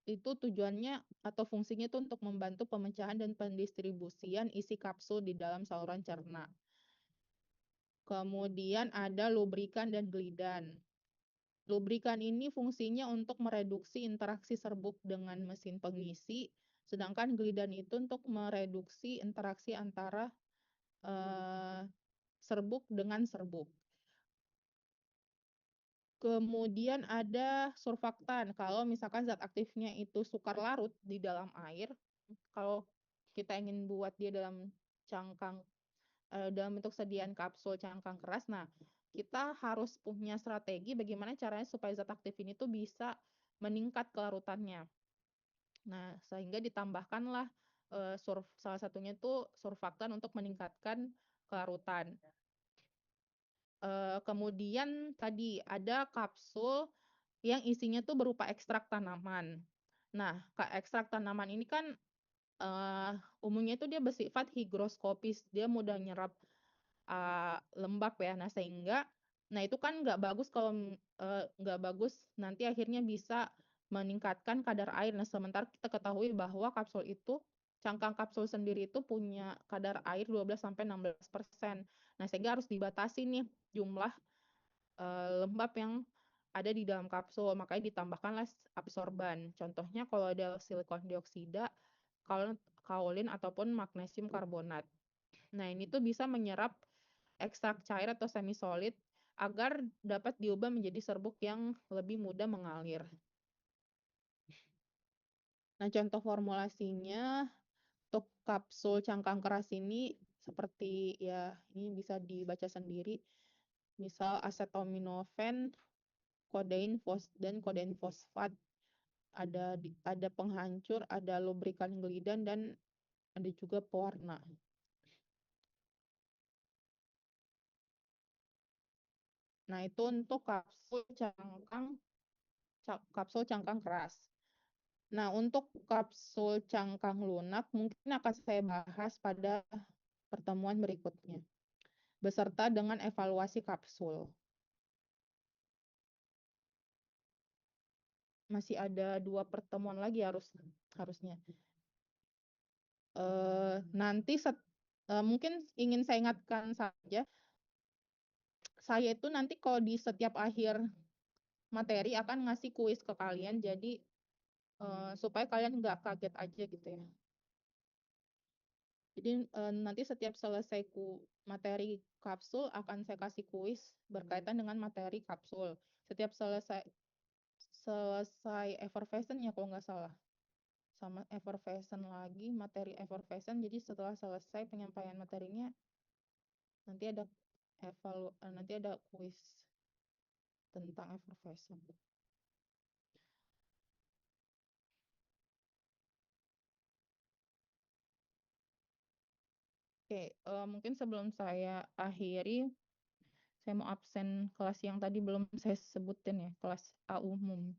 itu tujuannya atau fungsinya itu untuk membantu pemecahan dan pendistribusian isi kapsul di dalam saluran cerna. Kemudian ada lubrikan dan glidan. Lubrikan ini fungsinya untuk mereduksi interaksi serbuk dengan mesin pengisi, sedangkan glidan itu untuk mereduksi interaksi antara serbuk dengan serbuk. Kemudian ada surfaktan. Kalau misalkan zat aktifnya itu sukar larut di dalam air, kalau kita ingin buat dia dalam cangkang, dalam bentuk sediaan kapsul cangkang keras, nah kita harus punya strategi bagaimana caranya supaya zat aktif ini tuh bisa meningkat kelarutannya. Nah, sehingga ditambahkanlah salah satunya itu surfaktan untuk meningkatkan kelarutan. Kemudian tadi ada kapsul yang isinya tuh berupa ekstrak tanaman. Nah, ekstrak tanaman ini kan umumnya itu dia bersifat higroskopis, dia mudah nyerap lembab ya. Nah, sehingga itu kan nggak bagus kalau nggak bagus nanti akhirnya bisa meningkatkan kadar air. Nah, sementara kita ketahui bahwa cangkang kapsul sendiri itu punya kadar air 12-16%. Nah, sehingga harus dibatasi nih jumlah lembab yang ada di dalam kapsul, makanya ditambahkanlah absorban. Contohnya kalau ada silikon dioksida, kaolin ataupun magnesium karbonat. Nah, ini tuh bisa menyerap ekstrak cair atau semi solid agar dapat diubah menjadi serbuk yang lebih mudah mengalir. Nah, contoh formulasinya untuk kapsul cangkang keras ini seperti ya ini bisa dibaca sendiri. Misal acetaminophen, kodein dan kodein fosfat. Ada penghancur, ada lubrikan glidan, dan ada juga pewarna. Nah, itu untuk kapsul cangkang keras. Nah, untuk kapsul cangkang lunak mungkin akan saya bahas pada pertemuan berikutnya, beserta dengan evaluasi kapsul. Masih ada 2 pertemuan lagi harusnya. Nanti mungkin ingin saya ingatkan saja, saya itu nanti kalau di setiap akhir materi akan ngasih kuis ke kalian, jadi supaya kalian nggak kaget aja gitu ya. Jadi nanti setiap selesai materi kapsul akan saya kasih kuis berkaitan dengan materi kapsul. Setiap selesai effervescent ya kalau nggak salah. Sama effervescent lagi, materi effervescent. Jadi setelah selesai penyampaian materinya, nanti ada kuis tentang effervescent. Oke, mungkin sebelum saya akhiri, saya mau absen kelas yang tadi belum saya sebutin ya, kelas A umum.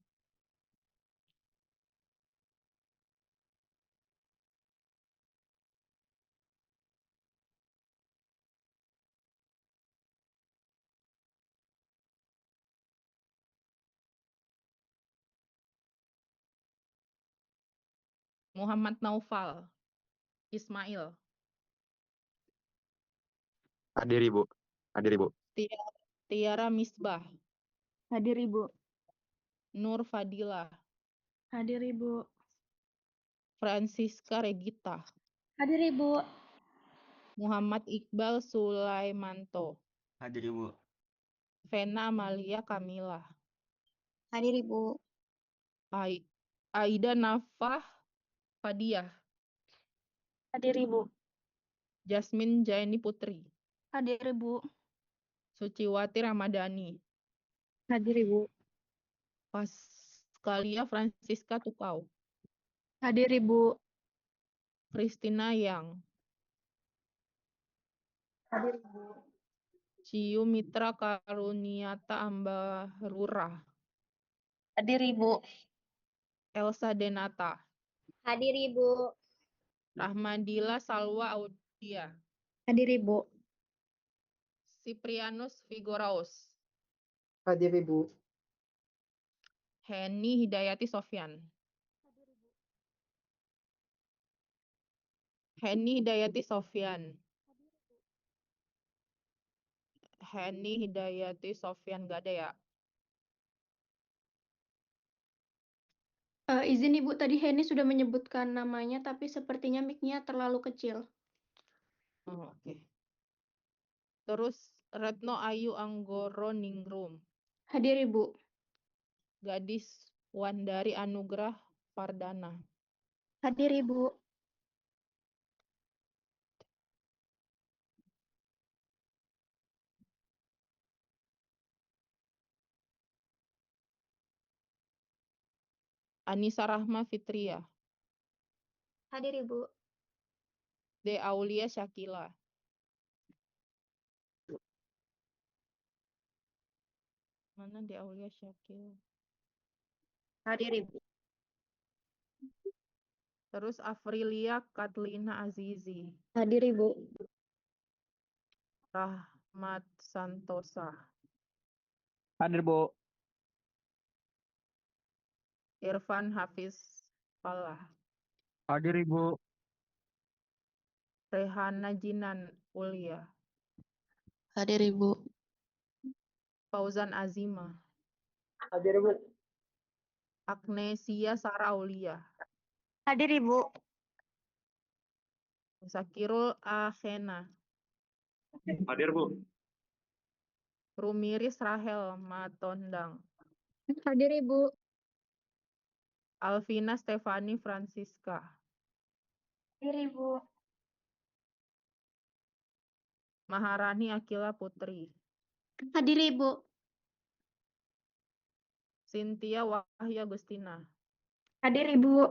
Muhammad Naufal Ismail. Hadir Ibu. Hadir Ibu. Tiara Misbah. Hadir Ibu. Nur Fadila. Hadir Ibu. Francisca Regita. Hadir Ibu. Muhammad Iqbal Sulaimanto. Hadir Ibu. Vena Amalia Kamila. Hadir Ibu. Aida Nafah Fadiah. Hadir Ibu. Jasmine Jaini Putri. Hadir Ibu. Suciwati Ramadhani. Hadir Ibu. Pascalia Francisca Tukau. Hadir Ibu. Christina Yang, Hadir Ibu. Ciu Mitra Karuniata Ambarura, Hadir Ibu. Elsa Denata, Hadir Ibu. Rahmadila Salwa Audia, Hadir Ibu. Ciprianus Vigoraus, Hadir Ibu. Heni Hidayati Sofyan, Heni Hidayati Sofyan, Heni Hidayati Sofyan, gak ada ya? Izin Ibu, tadi Heni sudah menyebutkan namanya, tapi sepertinya mic-nya terlalu kecil. Oh, oke. Terus Retno Ayu Anggoro Ningrum, Hadir Ibu. Gadis Wandari Anugrah Pardana, Hadir Ibu. Anissa Rahma Fitria, Hadir Ibu. De Aulia Syakila, mana De Aulia Syakila? Hadir Ibu. Terus Afrilia Katlina Azizi, Hadir Ibu. Rahmat Santosa, Hadir Bu. Irfan Hafiz Falah, Hadir Ibu. Rehana Jinan Ulia, Hadir Ibu. Fauzan Azima, Hadir Ibu. Agnesia Sara Aulia, Hadir Ibu. Zakirul Akhena, Hadir Bu. Rumiris Rahel Matondang, Hadir Ibu. Alvina Stefani Francisca, Hadir Ibu. Maharani Akila Putri, Hadir Ibu. Cynthia Wahyu Agustina, Hadir Ibu.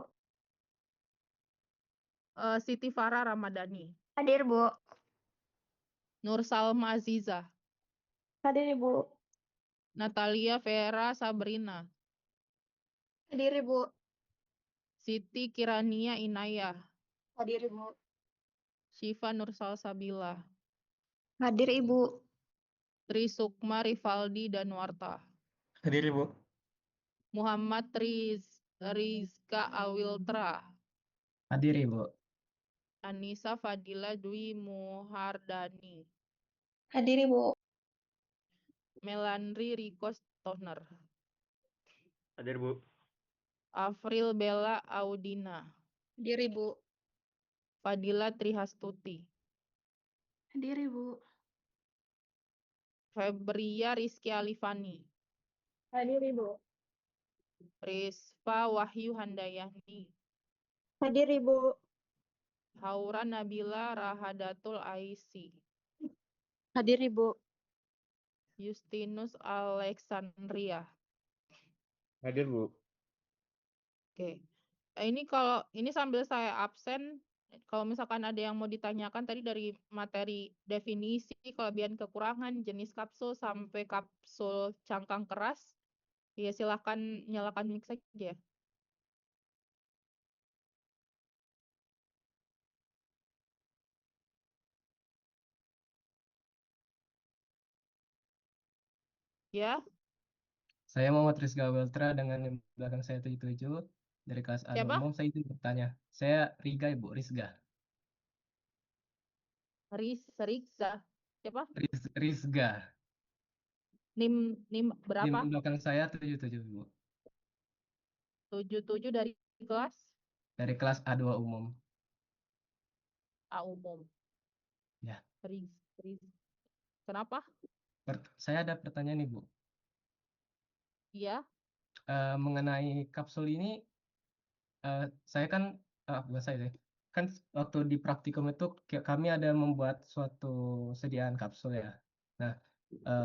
Siti Farah Ramadhani, Hadir Bu. Nur Salma Aziza, Hadir Ibu. Natalia Vera Sabrina, Hadir Ibu. Siti Kirania Inayah, Hadir Ibu. Syifa Nur Salsabila, Hadir Ibu. Tri Sukma Rivaldi Danwarta, Hadir Ibu. Muhammad Rizka Awiltra, Hadir Ibu. Anissa Fadila Dwi Muhardani, Hadir Ibu. Melandri Riko Stoner, Hadir Bu. Afril Bella Audina, Hadir Ibu. Fadila Trihastuti, Hadir Ibu. Febria Rizky Alifani, Hadir Ibu. Rispa Wahyu Handayani, Hadir Ibu. Haura Nabila Rahadatul Aisi, Hadir Ibu. Justinus Alexandria. Hadir Bu. Oke. Ini kalau ini sambil saya absen, kalau misalkan ada yang mau ditanyakan tadi dari materi definisi, kelebihan kekurangan, jenis kapsul sampai kapsul cangkang keras, ya silahkan nyalakan mic saja. Ya, Saya Muhammad Rizga Weltra dengan di belakang saya 77 dari kelas A siapa? umum. Saya izin bertanya. Saya Riga Ibu, Rizga. Rizza. Siapa? Rizga. NIM Di berapa? belakang saya 77 Ibu. 77 dari kelas Dari kelas A2 umum. A umum. Ya. Riz. Kenapa? Saya ada pertanyaan Ibu. Iya. Mengenai kapsul ini, saya kan bukan saya deh. Kan waktu di praktikum itu kami ada membuat suatu sediaan kapsul ya. Nah,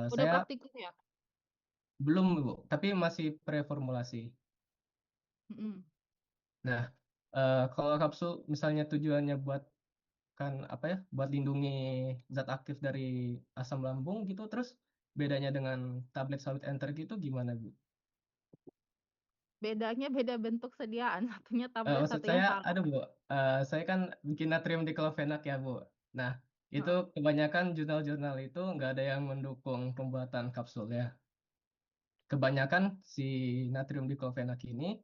Udah saya praktikum ya? belum Ibu, tapi masih preformulasi. Mm-mm. Nah, Kalau kapsul misalnya tujuannya buat buat lindungi zat aktif dari asam lambung gitu, terus bedanya dengan tablet solid enteric itu gimana, Bu? Bedanya beda bentuk sediaan, satunya tablet, Maksud satunya saya salep. Bu, saya kan bikin natrium diklofenak ya, Bu. Nah, itu Heeh. kebanyakan jurnal-jurnal itu nggak ada yang mendukung pembuatan kapsul ya. Kebanyakan si natrium diklofenak ini,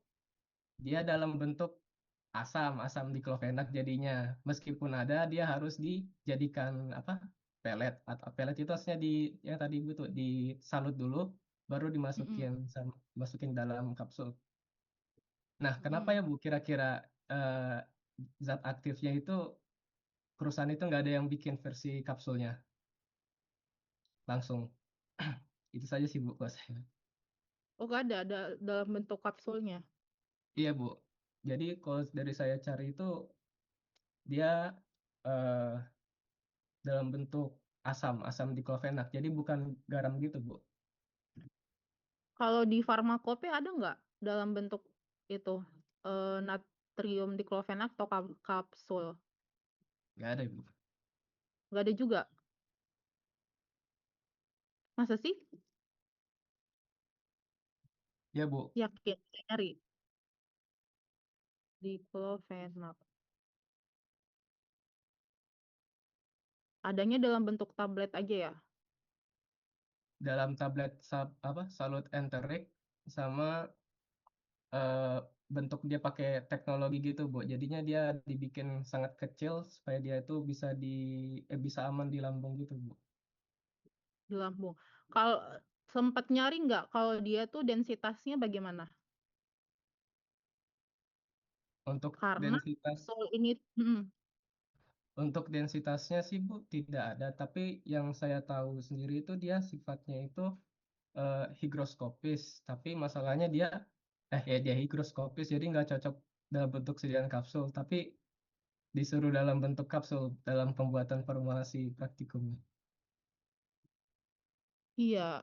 dia dalam bentuk asam diklofenak jadinya. Meskipun ada, dia harus dijadikan pelet. Atau pelet itu harusnya yang tadi Bu tuh disalut dulu, baru Mhm, masukin dalam kapsul. Nah, kenapa mhm. ya Bu kira-kira zat aktifnya itu perusahaan itu nggak ada yang bikin versi kapsulnya langsung? Itu saja sih Bu kalau saya. Oh, nggak ada dalam bentuk kapsulnya? Iya Bu. Jadi kalau dari saya cari itu dia eh, dalam bentuk asam diklofenak. Jadi bukan garam gitu Bu. Kalau di farmakope ada nggak dalam bentuk itu, natrium diklofenak atau kapsul? Nggak ada Bu. Nggak ada juga? Masa sih? Ya Bu. Yakin? Saya nyari. Diklofenak. Adanya dalam bentuk tablet aja ya? Dalam tablet salut enteric sama bentuk dia pakai teknologi gitu Bu. Jadinya dia dibikin sangat kecil supaya dia itu bisa aman di lambung gitu Bu. Di lambung. Kalau sempat nyari nggak kalau dia tuh densitasnya bagaimana? Untuk Karena densitas kapsul ini Untuk densitasnya sih Bu tidak ada, tapi yang saya tahu sendiri itu dia sifatnya itu higroskopis, tapi masalahnya dia higroskopis jadi nggak cocok dalam bentuk sediaan kapsul, tapi disuruh dalam bentuk kapsul dalam pembuatan formulasi praktikum. iya,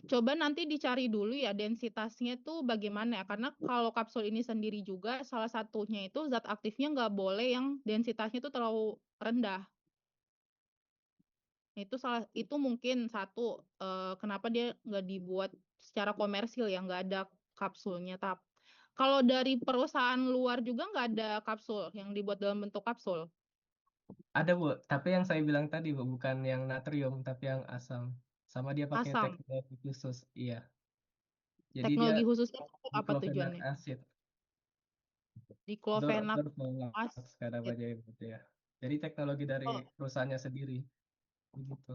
coba nanti dicari dulu ya densitasnya tuh bagaimana ya, karena kalau kapsul ini sendiri juga salah satunya itu zat aktifnya nggak boleh yang densitasnya tuh terlalu rendah. Itu mungkin satu, kenapa dia nggak dibuat secara komersil ya, nggak ada kapsulnya. Kalau dari perusahaan luar juga nggak ada kapsul yang dibuat dalam bentuk kapsul? Ada Bu, tapi yang saya bilang tadi Bu bukan yang natrium tapi yang asam, sama dia pakai Asam. teknologi khusus, iya. Jadi dia Teknologi khususnya itu apa diklofenak tujuannya? acid. Diklofenak Dorfolax kadang acid. aja gitu ya. Jadi teknologi dari Oh, perusahaannya sendiri begitu.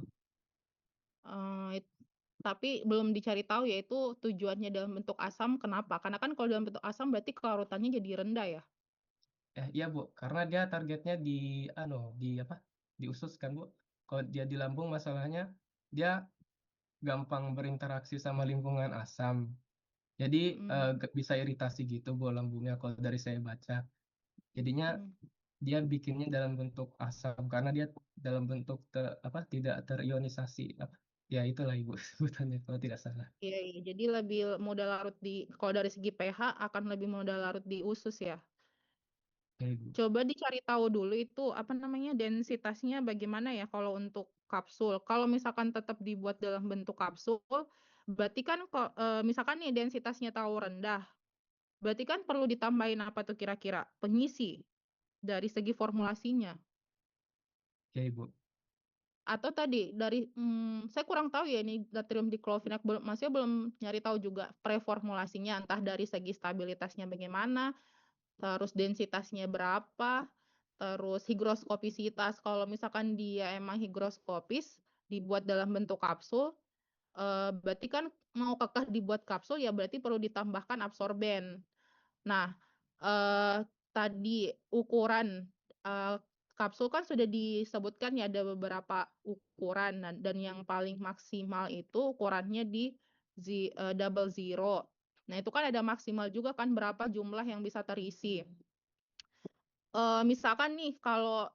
tapi belum dicari tahu ya itu tujuannya dalam bentuk asam kenapa? Karena kan kalau dalam bentuk asam berarti kelarutannya jadi rendah ya? Iya Bu, karena dia targetnya di usus kan Bu. Kalau dia di lambung masalahnya dia gampang berinteraksi sama lingkungan asam. Jadi Mhm, bisa iritasi gitu Bu lambungnya kalau dari saya baca. Jadinya mhm. dia bikinnya dalam bentuk asam karena dia dalam bentuk tidak terionisasi ya itulah Ibu sebutannya kalau tidak salah. Iya, iya. Jadi lebih mudah larut kalau dari segi pH akan lebih mudah larut di usus ya. Ya, Ibu. Coba dicari tahu dulu itu apa namanya densitasnya bagaimana ya kalau untuk kapsul. Kalau misalkan tetap dibuat dalam bentuk kapsul, berarti kan misalkan nih densitasnya terlalu rendah, berarti kan perlu ditambahin apa tuh kira-kira? Pengisi dari segi formulasinya. Ya Ibu. Atau tadi dari saya kurang tahu ya ini natrium diklofenak, maksudnya belum nyari tahu juga preformulasinya entah dari segi stabilitasnya bagaimana, terus densitasnya berapa, terus higroskopisitas. Kalau misalkan dia emang higroskopis dibuat dalam bentuk kapsul, berarti kan mau kekeh dibuat kapsul ya berarti perlu ditambahkan absorben. Nah, tadi ukuran, kapsul kan sudah disebutkan ya ada beberapa ukuran dan yang paling maksimal itu ukurannya di double zero. Nah, itu kan ada maksimal juga kan berapa jumlah yang bisa terisi. Misalkan nih kalau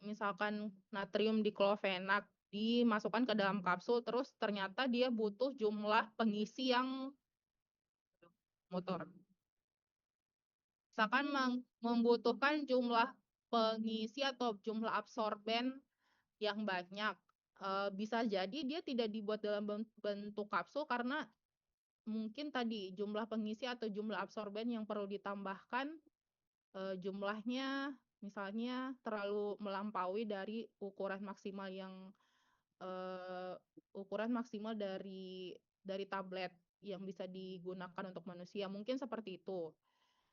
misalkan natrium diklofenak dimasukkan ke dalam kapsul terus ternyata dia butuh jumlah pengisi yang motor. misalkan membutuhkan jumlah pengisi atau jumlah absorben yang banyak. Bisa jadi dia tidak dibuat dalam bentuk kapsul karena mungkin tadi jumlah pengisi atau jumlah absorben yang perlu ditambahkan jumlahnya misalnya terlalu melampaui dari ukuran maksimal dari tablet yang bisa digunakan untuk manusia, mungkin seperti itu.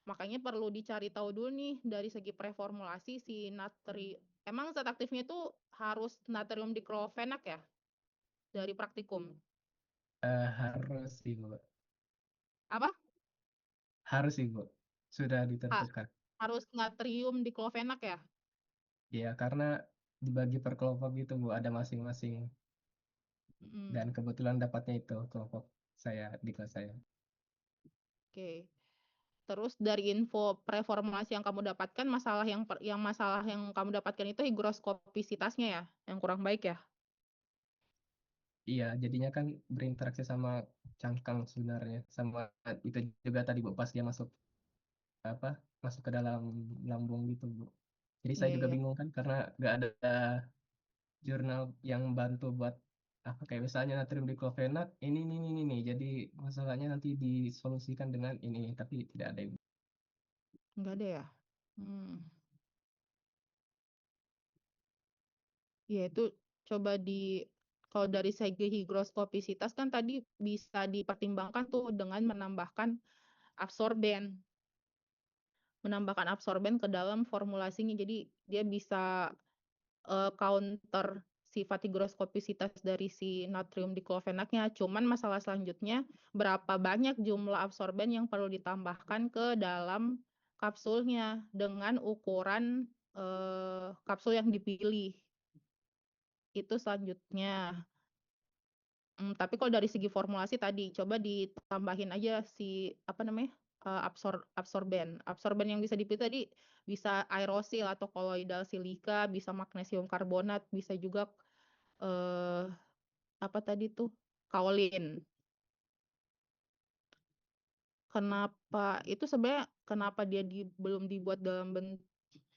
Makanya perlu dicari tahu dulu nih dari segi preformulasi si emang zat aktifnya itu harus natrium diklofenak ya dari praktikum? Harus Ibu. Apa? Harus Ibu. Sudah ditentukan. Harus natrium diklofenak ya? Iya, karena dibagi per kelompok gitu Bu, ada masing-masing. Dan kebetulan dapatnya itu kelompok saya di kelas saya. Oke. Terus dari info preformulasi yang kamu dapatkan, masalah yang kamu dapatkan itu higroskopisitasnya ya, yang kurang baik ya? Iya, jadinya kan berinteraksi sama cangkang sebenarnya, sama itu juga tadi Bu pas dia masuk ke dalam lambung gitu Bu. Jadi saya juga bingung kan karena nggak ada jurnal yang bantu buat kayak misalnya natrium diklofenat ini. Jadi masalahnya nanti disolusikan dengan ini, tapi tidak ada Ibu. Nggak ada ya? Ya itu coba kalau dari segi higroskopisitas kan tadi bisa dipertimbangkan tuh dengan menambahkan absorben ke dalam formulasinya. Jadi dia bisa counter sifat higroskopisitas dari si natrium diklofenaknya. Cuman masalah selanjutnya berapa banyak jumlah absorben yang perlu ditambahkan ke dalam kapsulnya dengan ukuran kapsul yang dipilih. Itu selanjutnya. Tapi kalau dari segi formulasi tadi coba ditambahin aja si absorben. Absorben yang bisa dipilih tadi bisa aerosil atau koloidal silika, bisa magnesium karbonat, bisa juga kaolin. Kenapa dia belum dibuat dalam bentuk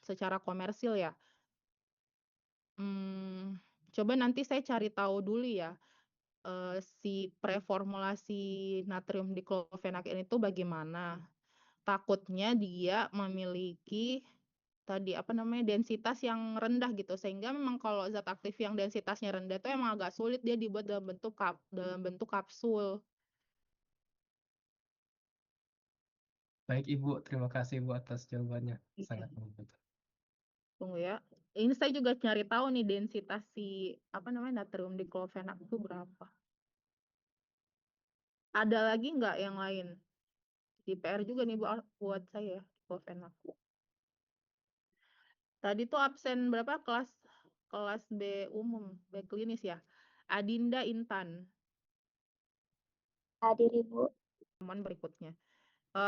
secara komersil ya? Coba nanti saya cari tahu dulu ya. Si preformulasi natrium diklofenak ini tuh bagaimana? Takutnya dia memiliki densitas yang rendah gitu, sehingga memang kalau zat aktif yang densitasnya rendah itu emang agak sulit dia dibuat dalam bentuk kapsul. Baik Ibu, terima kasih Ibu atas jawabannya, sangat membantu. Tunggu ya, ini saya juga cari tahu nih densitas si natrium diklofenak itu berapa. Ada lagi nggak yang lain? Di PR juga nih buat saya diklofenak. Tadi tuh absen berapa kelas B umum, B klinis ya? Adinda Intan. Hadir Ibu.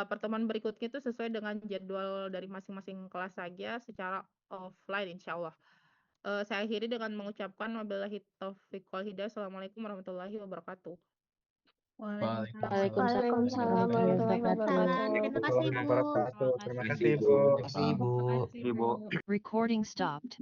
Pertemuan berikutnya itu sesuai dengan jadwal dari masing-masing kelas saja secara offline insya Allah. Saya akhiri dengan mengucapkan wabillahi taufiq wal hidayah. Assalamualaikum warahmatullahi wabarakatuh. Waalaikumsalam warahmatullahi wabarakatuh. Terima kasih Ibu. Terima kasih, Bu. Terima kasih, Bu. Ibu. Recording stopped.